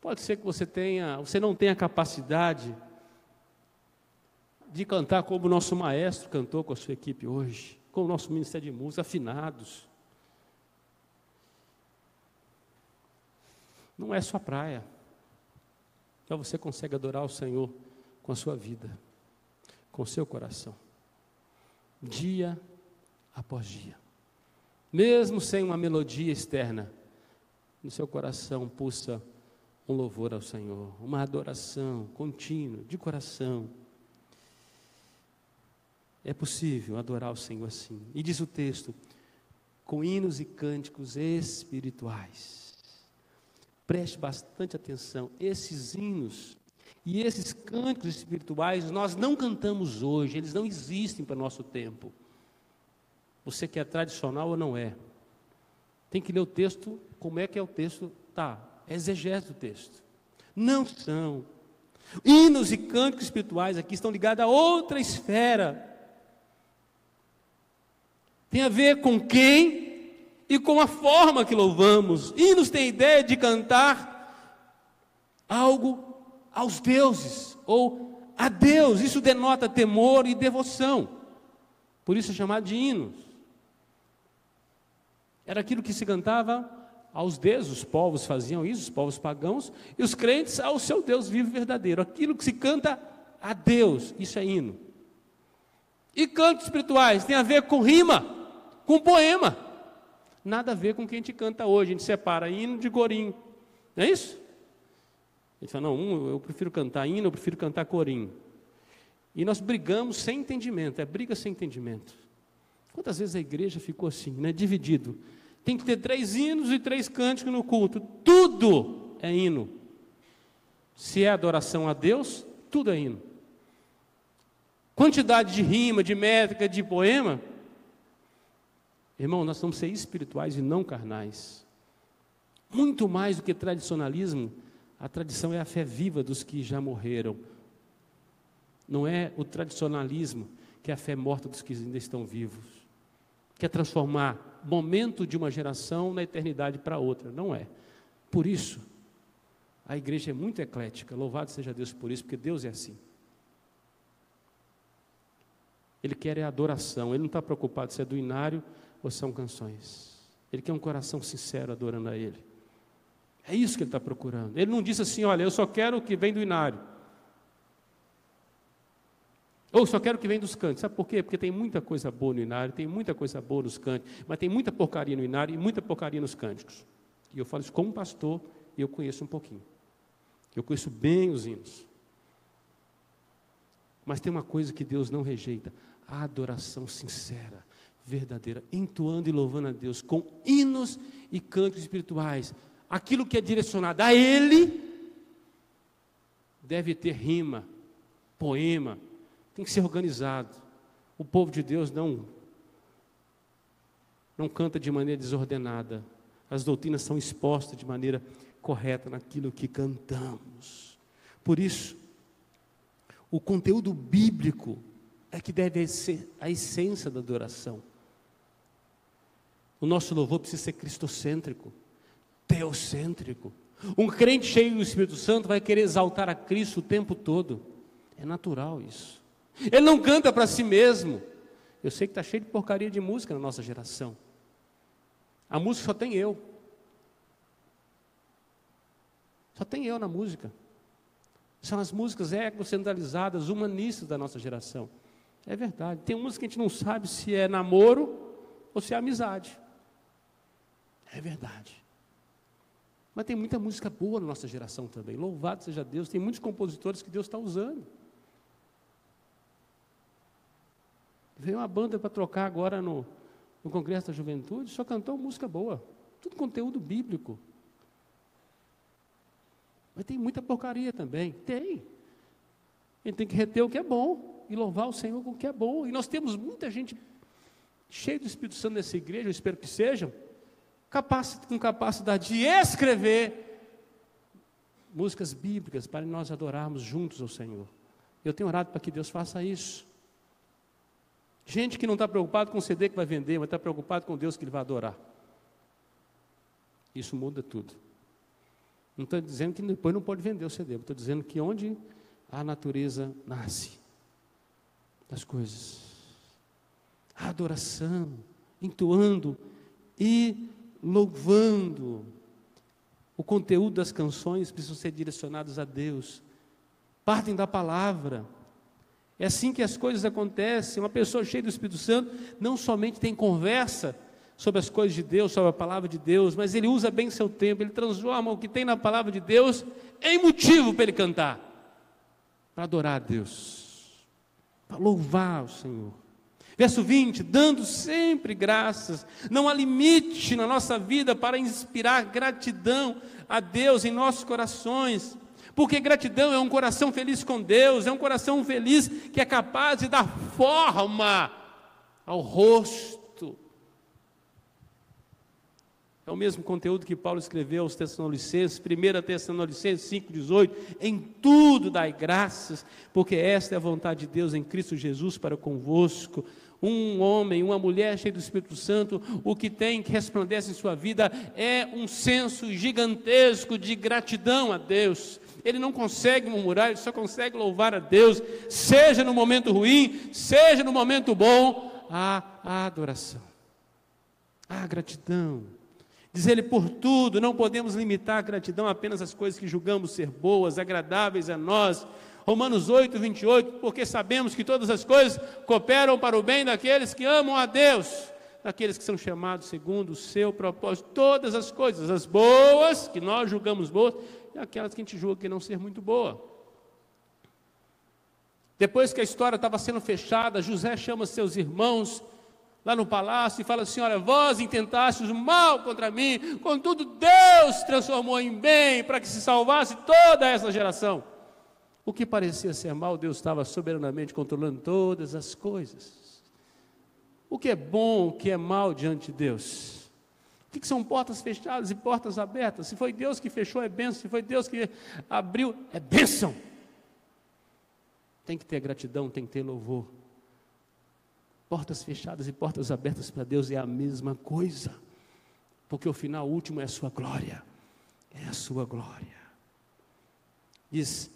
Pode ser que você não tenha capacidade de cantar como o nosso maestro cantou com a sua equipe hoje, como o nosso ministério de música, afinados. Não é sua praia. Então você consegue adorar o Senhor com a sua vida, com o seu coração, dia após dia. Mesmo sem uma melodia externa, no seu coração pulsa um louvor ao Senhor, uma adoração contínua, de coração. É possível adorar o Senhor assim. E diz o texto, com hinos e cânticos espirituais. Preste bastante atenção, esses hinos e esses cânticos espirituais nós não cantamos hoje, eles não existem para o nosso tempo. Você que é tradicional ou não é? Tem que ler o texto, como é que é o texto? Tá, exegese do texto. Não são. Hinos e cânticos espirituais aqui estão ligados a outra esfera. Tem a ver com quem e com a forma que louvamos. Hinos tem a ideia de cantar algo aos deuses, ou a Deus. Isso denota temor e devoção. Por isso é chamado de hinos. Era aquilo que se cantava aos deuses, os povos faziam isso, os povos pagãos, e os crentes ao seu Deus vivo e verdadeiro. Aquilo que se canta a Deus, isso é hino. E cantos espirituais tem a ver com rima, com poema. Nada a ver com o que a gente canta hoje. A gente separa hino de corinho. Não é isso? A gente fala, não, eu prefiro cantar hino, eu prefiro cantar corinho. E nós brigamos sem entendimento, é briga sem entendimento. Quantas vezes a igreja ficou assim, né, dividido? Tem que ter 3 hinos e 3 cânticos no culto. Tudo é hino. Se é adoração a Deus, tudo é hino. Quantidade de rima, de métrica, de poema. Irmão, nós vamos ser espirituais e não carnais. Muito mais do que tradicionalismo, a tradição é a fé viva dos que já morreram. Não é o tradicionalismo que é a fé morta dos que ainda estão vivos. Quer transformar momento de uma geração na eternidade para outra. Não é. Por isso, a igreja é muito eclética. Louvado seja Deus por isso, porque Deus é assim. Ele quer a adoração. Ele não está preocupado se é do inário ou são canções. Ele quer um coração sincero adorando a Ele. É isso que Ele está procurando. Ele não disse assim, olha, eu só quero o que vem do inário. Ou só quero que venha dos cânticos. Sabe por quê? Porque tem muita coisa boa no inário, tem muita coisa boa nos cânticos, mas tem muita porcaria no inário e muita porcaria nos cânticos. E eu falo isso como pastor, e eu conheço um pouquinho. Eu conheço bem os hinos. Mas tem uma coisa que Deus não rejeita: a adoração sincera, verdadeira, entoando e louvando a Deus com hinos e cânticos espirituais. Aquilo que é direcionado a Ele deve ter rima, poema, tem que ser organizado. O povo de Deus não canta de maneira desordenada. As doutrinas são expostas de maneira correta naquilo que cantamos. Por isso, o conteúdo bíblico é que deve ser a essência da adoração. O nosso louvor precisa ser cristocêntrico, teocêntrico. Um crente cheio do Espírito Santo vai querer exaltar a Cristo o tempo todo. É natural isso. Ele não canta para si mesmo. Eu sei que está cheio de porcaria de música na nossa geração. A música só tem eu. Só tem eu na música. São as músicas egocentralizadas, humanistas da nossa geração. É verdade. Tem música que a gente não sabe se é namoro ou se é amizade. É verdade. Mas tem muita música boa na nossa geração também. Louvado seja Deus. Tem muitos compositores que Deus está usando. Veio uma banda para trocar agora no Congresso da Juventude, só cantou música boa. Tudo conteúdo bíblico. Mas tem muita porcaria também. Tem. A gente tem que reter o que é bom e louvar o Senhor com o que é bom. E nós temos muita gente cheia do Espírito Santo nessa igreja, eu espero que sejam, com capacidade de escrever músicas bíblicas para nós adorarmos juntos ao Senhor. Eu tenho orado para que Deus faça isso. Gente que não está preocupado com o CD que vai vender, mas está preocupado com Deus que ele vai adorar. Isso muda tudo. Não estou dizendo que depois não pode vender o CD, estou dizendo que onde a natureza nasce das coisas, a adoração, entoando e louvando. O conteúdo das canções precisa ser direcionados a Deus, partem da palavra. É assim que as coisas acontecem. Uma pessoa cheia do Espírito Santo não somente tem conversa sobre as coisas de Deus, sobre a palavra de Deus, mas ele usa bem seu tempo, ele transforma o que tem na palavra de Deus em motivo para ele cantar, para adorar a Deus, para louvar o Senhor. Verso 20, dando sempre graças. Não há limite na nossa vida para inspirar gratidão a Deus em nossos corações, porque gratidão é um coração feliz com Deus, é um coração feliz que é capaz de dar forma ao rosto. É o mesmo conteúdo que Paulo escreveu aos Tessalonicenses, 1 Tessalonicenses 5,18, em tudo dai graças, porque esta é a vontade de Deus em Cristo Jesus para convosco. Um homem, uma mulher cheia do Espírito Santo, o que tem, que resplandece em sua vida, é um senso gigantesco de gratidão a Deus. Ele não consegue murmurar, ele só consegue louvar a Deus, seja no momento ruim, seja no momento bom, a adoração, a gratidão. Diz ele, por tudo, não podemos limitar a gratidão apenas às coisas que julgamos ser boas, agradáveis a nós. Romanos 8, 28, porque sabemos que todas as coisas cooperam para o bem daqueles que amam a Deus, daqueles que são chamados segundo o seu propósito. Todas as coisas, as boas, que nós julgamos boas, e aquelas que a gente julga que não ser muito boa. Depois que a história estava sendo fechada, José chama seus irmãos lá no palácio e fala assim, olha, vós intentastes o mal contra mim, contudo Deus transformou em bem para que se salvasse toda essa geração. O que parecia ser mal, Deus estava soberanamente controlando todas as coisas. O que é bom, o que é mal diante de Deus? O que são portas fechadas e portas abertas? Se foi Deus que fechou, é bênção. Se foi Deus que abriu, é bênção. Tem que ter gratidão, tem que ter louvor. Portas fechadas e portas abertas para Deus é a mesma coisa, porque o final último é a sua glória, é a sua glória. Diz,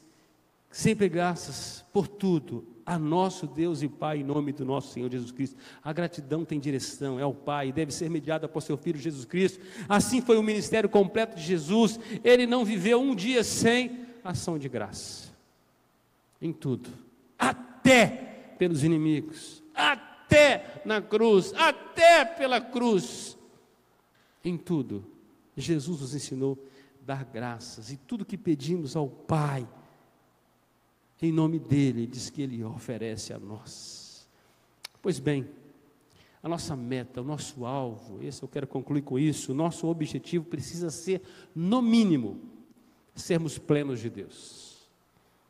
sempre graças por tudo a nosso Deus e Pai, em nome do nosso Senhor Jesus Cristo. A gratidão tem direção, é o Pai, deve ser mediada por seu Filho Jesus Cristo. Assim foi o ministério completo de Jesus. Ele não viveu um dia sem ação de graça, em tudo, até pelos inimigos, até na cruz, até pela cruz. Em tudo, Jesus nos ensinou a dar graças, e tudo que pedimos ao Pai, em nome dEle, diz que Ele oferece a nós. Pois bem, a nossa meta, o nosso alvo, esse eu quero concluir com isso, o nosso objetivo precisa ser, no mínimo, sermos plenos de Deus,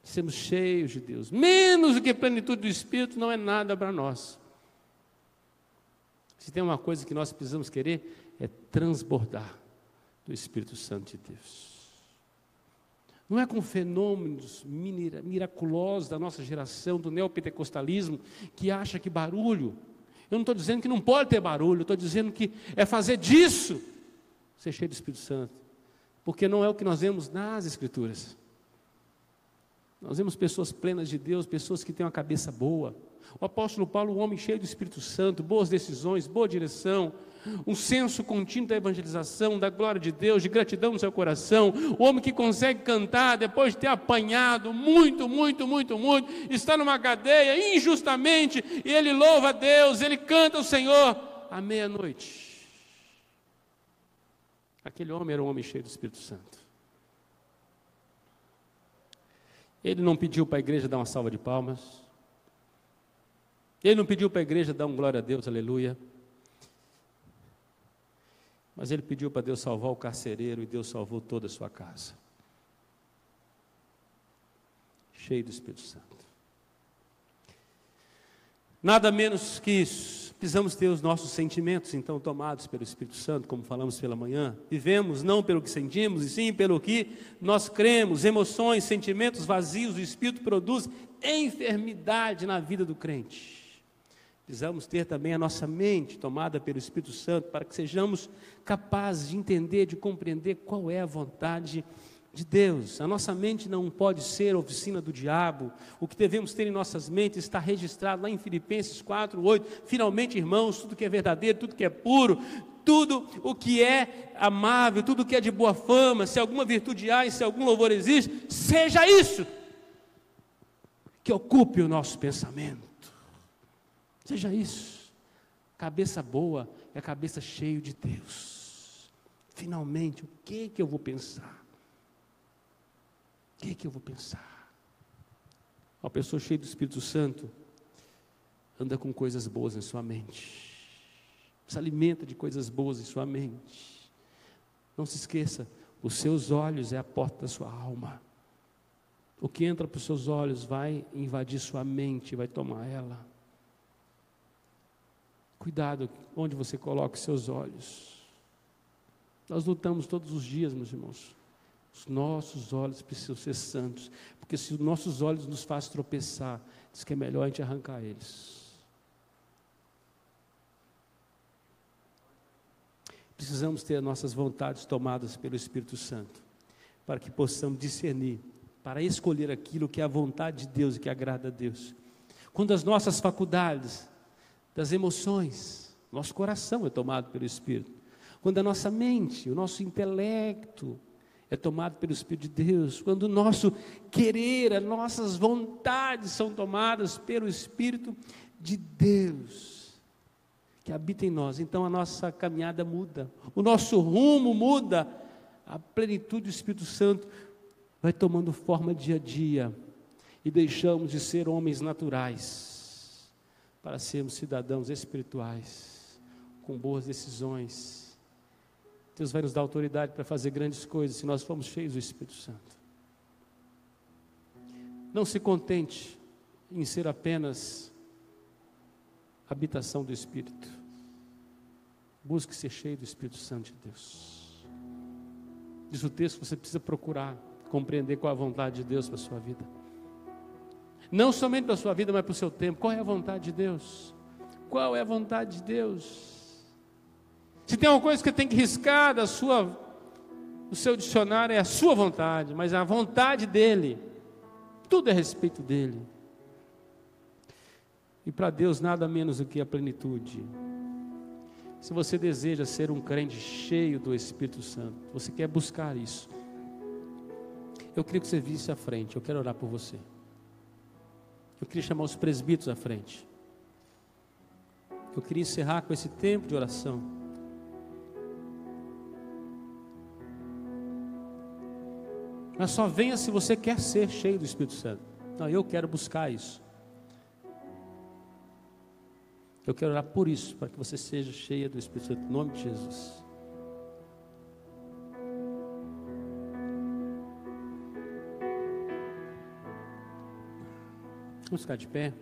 sermos cheios de Deus. Menos do que plenitude do Espírito não é nada para nós. Se tem uma coisa que nós precisamos querer, é transbordar do Espírito Santo de Deus. Não é com fenômenos miraculosos da nossa geração, do neopentecostalismo, que acha que barulho. Eu não estou dizendo que não pode ter barulho, eu estou dizendo que é fazer disso ser cheio do Espírito Santo. Porque não é o que nós vemos nas Escrituras. Nós vemos pessoas plenas de Deus, pessoas que têm uma cabeça boa. O apóstolo Paulo, um homem cheio do Espírito Santo, boas decisões, boa direção, um senso contínuo da evangelização, da glória de Deus, de gratidão no seu coração, o homem que consegue cantar depois de ter apanhado muito, está numa cadeia injustamente, e ele louva a Deus, ele canta ao Senhor à meia-noite. Aquele homem era um homem cheio do Espírito Santo. Ele não pediu para a igreja dar uma salva de palmas, ele não pediu para a igreja dar um glória a Deus, aleluia. Mas ele pediu para Deus salvar o carcereiro, e Deus salvou toda a sua casa. Cheio do Espírito Santo. Nada menos que isso. Precisamos ter os nossos sentimentos, então, tomados pelo Espírito Santo, como falamos pela manhã. Vivemos não pelo que sentimos, e sim pelo que nós cremos. Emoções, sentimentos vazios, o Espírito produz enfermidade na vida do crente. Precisamos ter também a nossa mente tomada pelo Espírito Santo, para que sejamos capazes de entender, de compreender qual é a vontade de Deus. A nossa mente não pode ser oficina do diabo. O que devemos ter em nossas mentes está registrado lá em Filipenses 4:8. Finalmente, irmãos, tudo que é verdadeiro, tudo que é puro, tudo o que é amável, tudo o que é de boa fama, se alguma virtude há e se algum louvor existe, seja isso que ocupe o nosso pensamento. Seja isso. Cabeça boa é a cabeça cheia de Deus. Finalmente, o que eu vou pensar? O que eu vou pensar? Uma pessoa cheia do Espírito Santo anda com coisas boas em sua mente, se alimenta de coisas boas em sua mente. Não se esqueça, os seus olhos é a porta da sua alma. O que entra para os seus olhos vai invadir sua mente, vai tomar ela. Cuidado onde você coloca os seus olhos. Nós lutamos todos os dias, meus irmãos. Os nossos olhos precisam ser santos, porque se os nossos olhos nos fazem tropeçar, diz que é melhor a gente arrancar eles. Precisamos ter nossas vontades tomadas pelo Espírito Santo, para que possamos discernir, para escolher aquilo que é a vontade de Deus e que agrada a Deus. Quando as nossas faculdades das emoções, nosso coração é tomado pelo Espírito, quando a nossa mente, o nosso intelecto é tomado pelo Espírito de Deus, quando o nosso querer, as nossas vontades são tomadas pelo Espírito de Deus, que habita em nós, então a nossa caminhada muda, o nosso rumo muda, a plenitude do Espírito Santo vai tomando forma dia a dia, e deixamos de ser homens naturais, para sermos cidadãos espirituais, com boas decisões. Deus vai nos dar autoridade para fazer grandes coisas, se nós formos cheios do Espírito Santo. Não se contente em ser apenas habitação do Espírito. Busque ser cheio do Espírito Santo de Deus. Diz o texto que você precisa procurar compreender qual é a vontade de Deus para a sua vida. Não somente para a sua vida, mas para o seu tempo. Qual é a vontade de Deus? Qual é a vontade de Deus? Se tem uma coisa que tem que riscar do seu dicionário, é a sua vontade, mas a vontade dEle, tudo é a respeito dEle. E para Deus nada menos do que a plenitude. Se você deseja ser um crente cheio do Espírito Santo, você quer buscar isso, eu queria que você visse à frente, eu quero orar por você. Eu queria chamar os presbíteros à frente. Eu queria encerrar com esse tempo de oração. Mas só venha se você quer ser cheio do Espírito Santo. Não, eu quero buscar isso. Eu quero orar por isso, para que você seja cheia do Espírito Santo, em nome de Jesus. Vamos ficar de pé.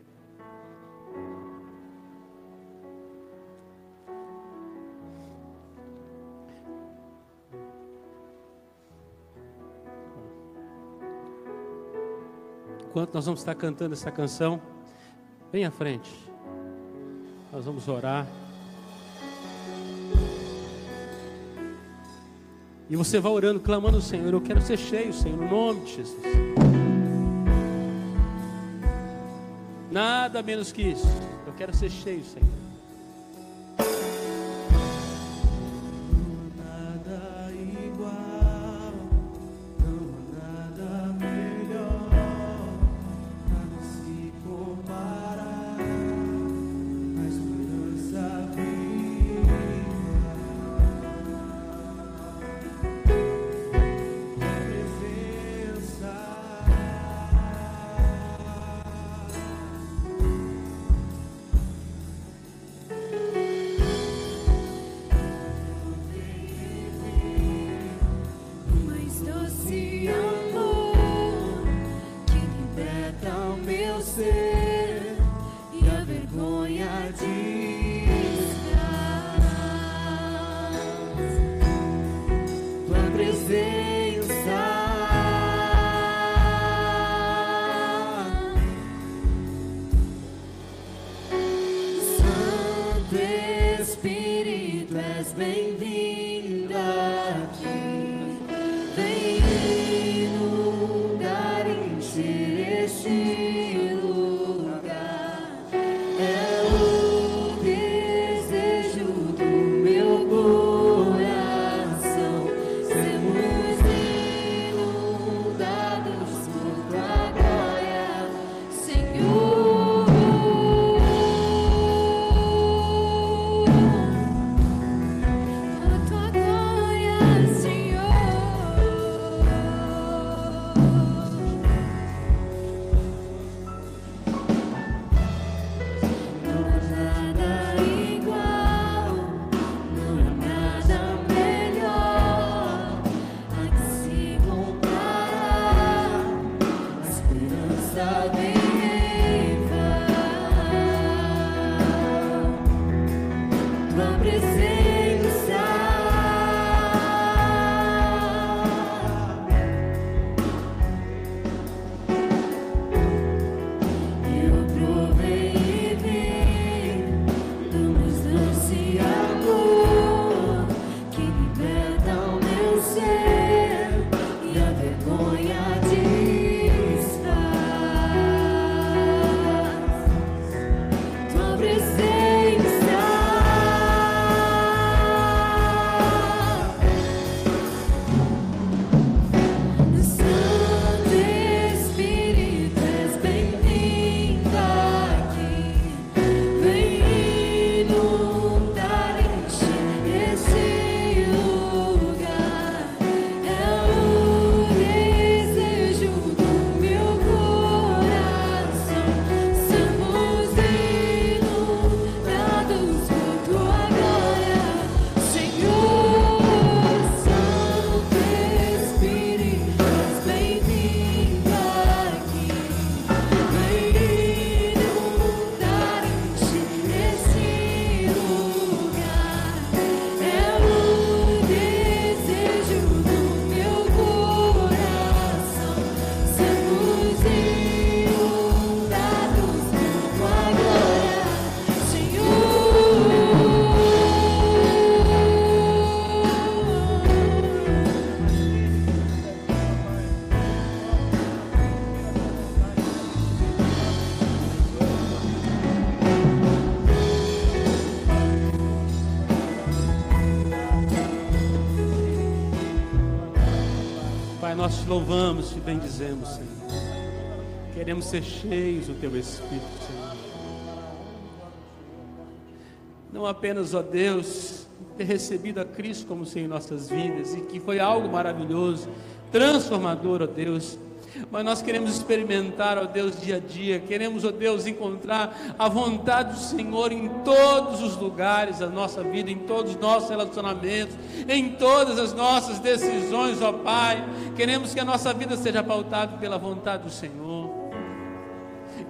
Enquanto nós vamos estar cantando essa canção, vem à frente. Nós vamos orar. E você vai orando, clamando ao Senhor. Eu quero ser cheio, Senhor, no nome de Jesus. Nada menos que isso. Eu quero ser cheio, Senhor. Pai, nós te louvamos e bendizemos, Senhor. Queremos ser cheios do Teu Espírito, Senhor. Não apenas, ó Deus, ter recebido a Cristo como Senhor em nossas vidas, e que foi algo maravilhoso, transformador, ó Deus, mas nós queremos experimentar, ó Deus, dia a dia. Queremos, ó Deus, encontrar a vontade do Senhor em todos os lugares da nossa vida, em todos os nossos relacionamentos, em todas as nossas decisões, ó Pai. Queremos que a nossa vida seja pautada pela vontade do Senhor.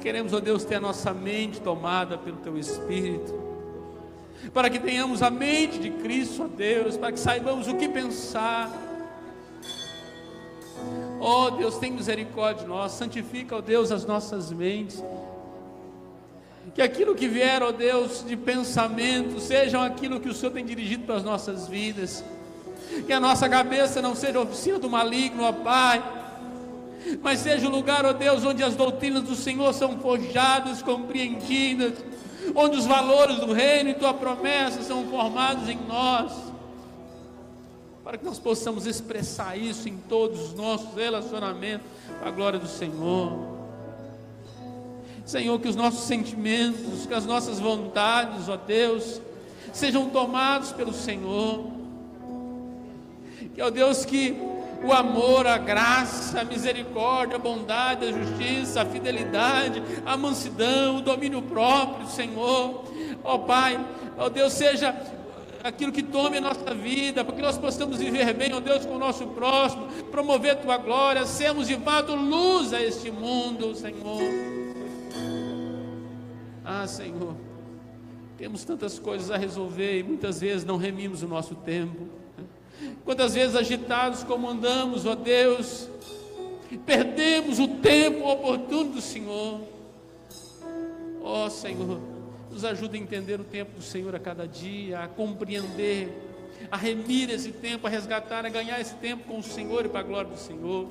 Queremos, ó Deus, ter a nossa mente tomada pelo Teu Espírito, para que tenhamos a mente de Cristo, ó Deus, para que saibamos o que pensar. Ó Deus, tem misericórdia de nós, santifica, ó Deus, as nossas mentes, que aquilo que vier, ó Deus, de pensamento, sejam aquilo que o Senhor tem dirigido para as nossas vidas, que a nossa cabeça não seja oficina do maligno, ó Pai, mas seja o lugar, ó Deus, onde as doutrinas do Senhor são forjadas, compreendidas, onde os valores do reino e Tua promessa são formados em nós, para que nós possamos expressar isso em todos os nossos relacionamentos, para a glória do Senhor. Senhor, que os nossos sentimentos, que as nossas vontades, ó Deus, sejam tomados pelo Senhor, que, ó Deus, que o amor, a graça, a misericórdia, a bondade, a justiça, a fidelidade, a mansidão, o domínio próprio, Senhor, ó Pai, ó Deus, seja aquilo que tome a nossa vida, para que nós possamos viver bem, ó Deus, com o nosso próximo, promover Tua glória, sermos de fato luz a este mundo, Senhor. Ah, Senhor, temos tantas coisas a resolver e muitas vezes não remimos o nosso tempo. Quantas vezes agitados como andamos, ó Deus, perdemos o tempo oportuno do Senhor. Ó Senhor, nos ajuda a entender o tempo do Senhor a cada dia, a compreender, a remir esse tempo, a resgatar, a ganhar esse tempo com o Senhor e para a glória do Senhor.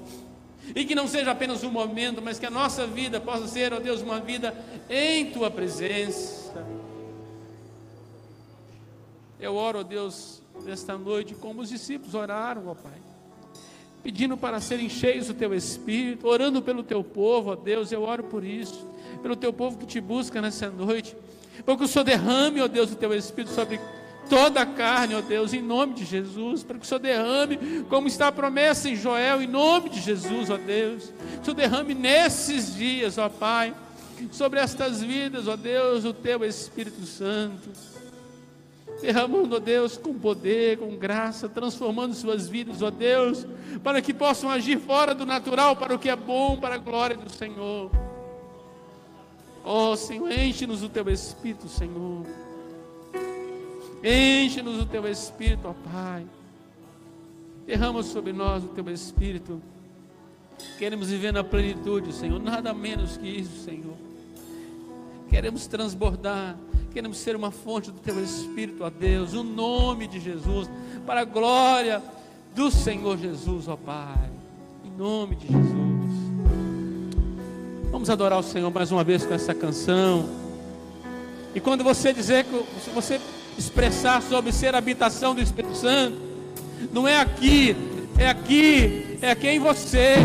E que não seja apenas um momento, mas que a nossa vida possa ser, ó Deus, uma vida em Tua presença. Eu oro, ó Deus, nesta noite, como os discípulos oraram, ó Pai, pedindo para serem cheios do Teu Espírito, orando pelo Teu povo, ó Deus. Eu oro por isso, pelo Teu povo que Te busca nessa noite, para que o Senhor derrame, ó Deus, o Teu Espírito sobre toda a carne, ó Deus, em nome de Jesus, para que o Senhor derrame, como está a promessa em Joel, em nome de Jesus, ó Deus, que o Senhor derrame nesses dias, ó Pai, sobre estas vidas, ó Deus, o Teu Espírito Santo, derramando, ó Deus, com poder, com graça, transformando suas vidas, ó Deus, para que possam agir fora do natural, para o que é bom, para a glória do Senhor. Ó Senhor, enche-nos do Teu Espírito, Senhor, enche-nos do Teu Espírito, ó Pai, derrama sobre nós o Teu Espírito. Queremos viver na plenitude, Senhor, nada menos que isso, Senhor. Queremos transbordar, queremos ser uma fonte do Teu Espírito, ó Deus, no nome de Jesus, para a glória do Senhor Jesus, ó Pai, em nome de Jesus. Vamos adorar o Senhor mais uma vez com essa canção. E quando você dizer, se você expressar sobre ser a habitação do Espírito Santo, não é aqui, é aqui, é aqui em você.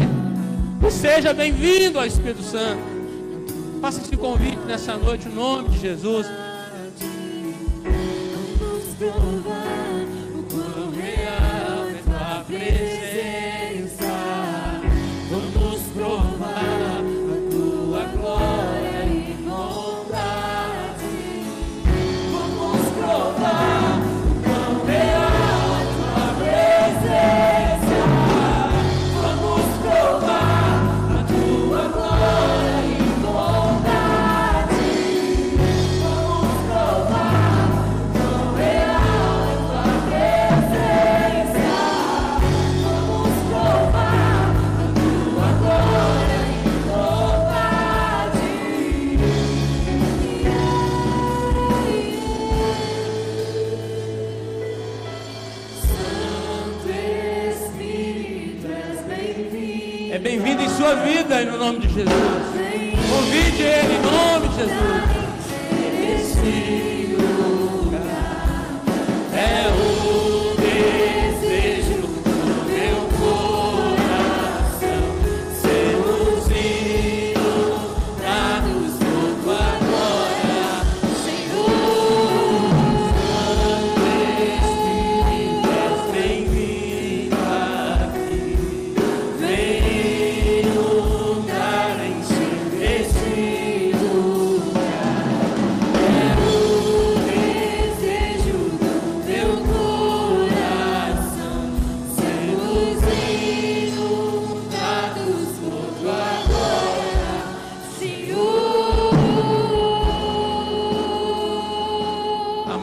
Seja bem-vindo ao Espírito Santo. Faça esse convite nessa noite, em nome de Jesus. Vamos provar o quão real é Tua presença. Vamos provar a Tua glória e bondade. Vamos provar o quão real é Tua presença. Vamos provar a Tua glória e bondade. Vamos provar o quão real é Tua presença. Vamos provar a Tua glória e bondade. Santo Espírito, és bem-vindo. É bem-vindo em sua vida, no nome de Jesus. Convide Ele em nome de Jesus. Esse lugar é o desejo do meu coração, ser luzido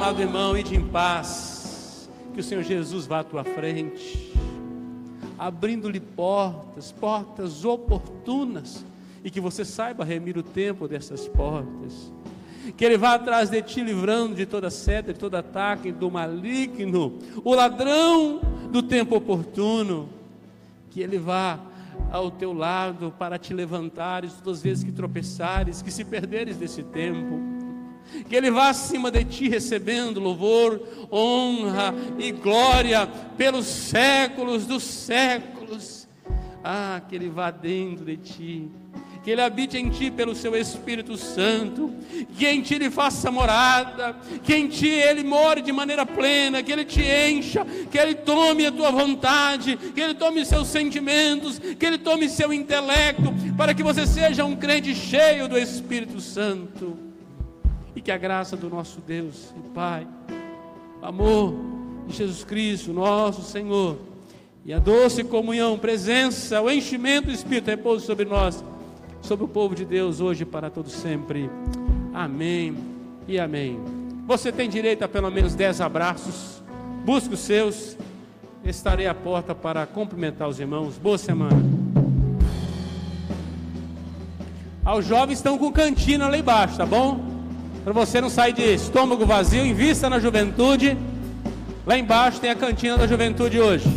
Amado irmão, ide em paz, que o Senhor Jesus vá à tua frente, abrindo-lhe portas oportunas, e que você saiba remir o tempo dessas portas, que Ele vá atrás de ti, livrando de toda seta, de todo ataque do maligno, o ladrão do tempo oportuno, que Ele vá ao teu lado para te levantares todas as vezes que tropeçares, que se perderes desse tempo, que Ele vá acima de ti recebendo louvor, honra e glória pelos séculos dos séculos. Que Ele vá dentro de ti, que Ele habite em ti pelo seu Espírito Santo, que em ti Ele faça morada, que em ti Ele more de maneira plena, que Ele te encha, que Ele tome a tua vontade, que Ele tome seus sentimentos, que Ele tome seu intelecto, para que você seja um crente cheio do Espírito Santo, e que a graça do nosso Deus e Pai, o amor de Jesus Cristo, nosso Senhor, e a doce comunhão, presença, o enchimento do Espírito repouse sobre nós, sobre o povo de Deus, hoje e para todos sempre. Amém e amém. Você tem direito a pelo menos 10 abraços. Busque os seus. Estarei à porta para cumprimentar os irmãos. Boa semana. Os jovens estão com cantina lá embaixo, tá bom? Para você não sair de estômago vazio, invista na juventude. Lá embaixo tem a cantina da juventude hoje.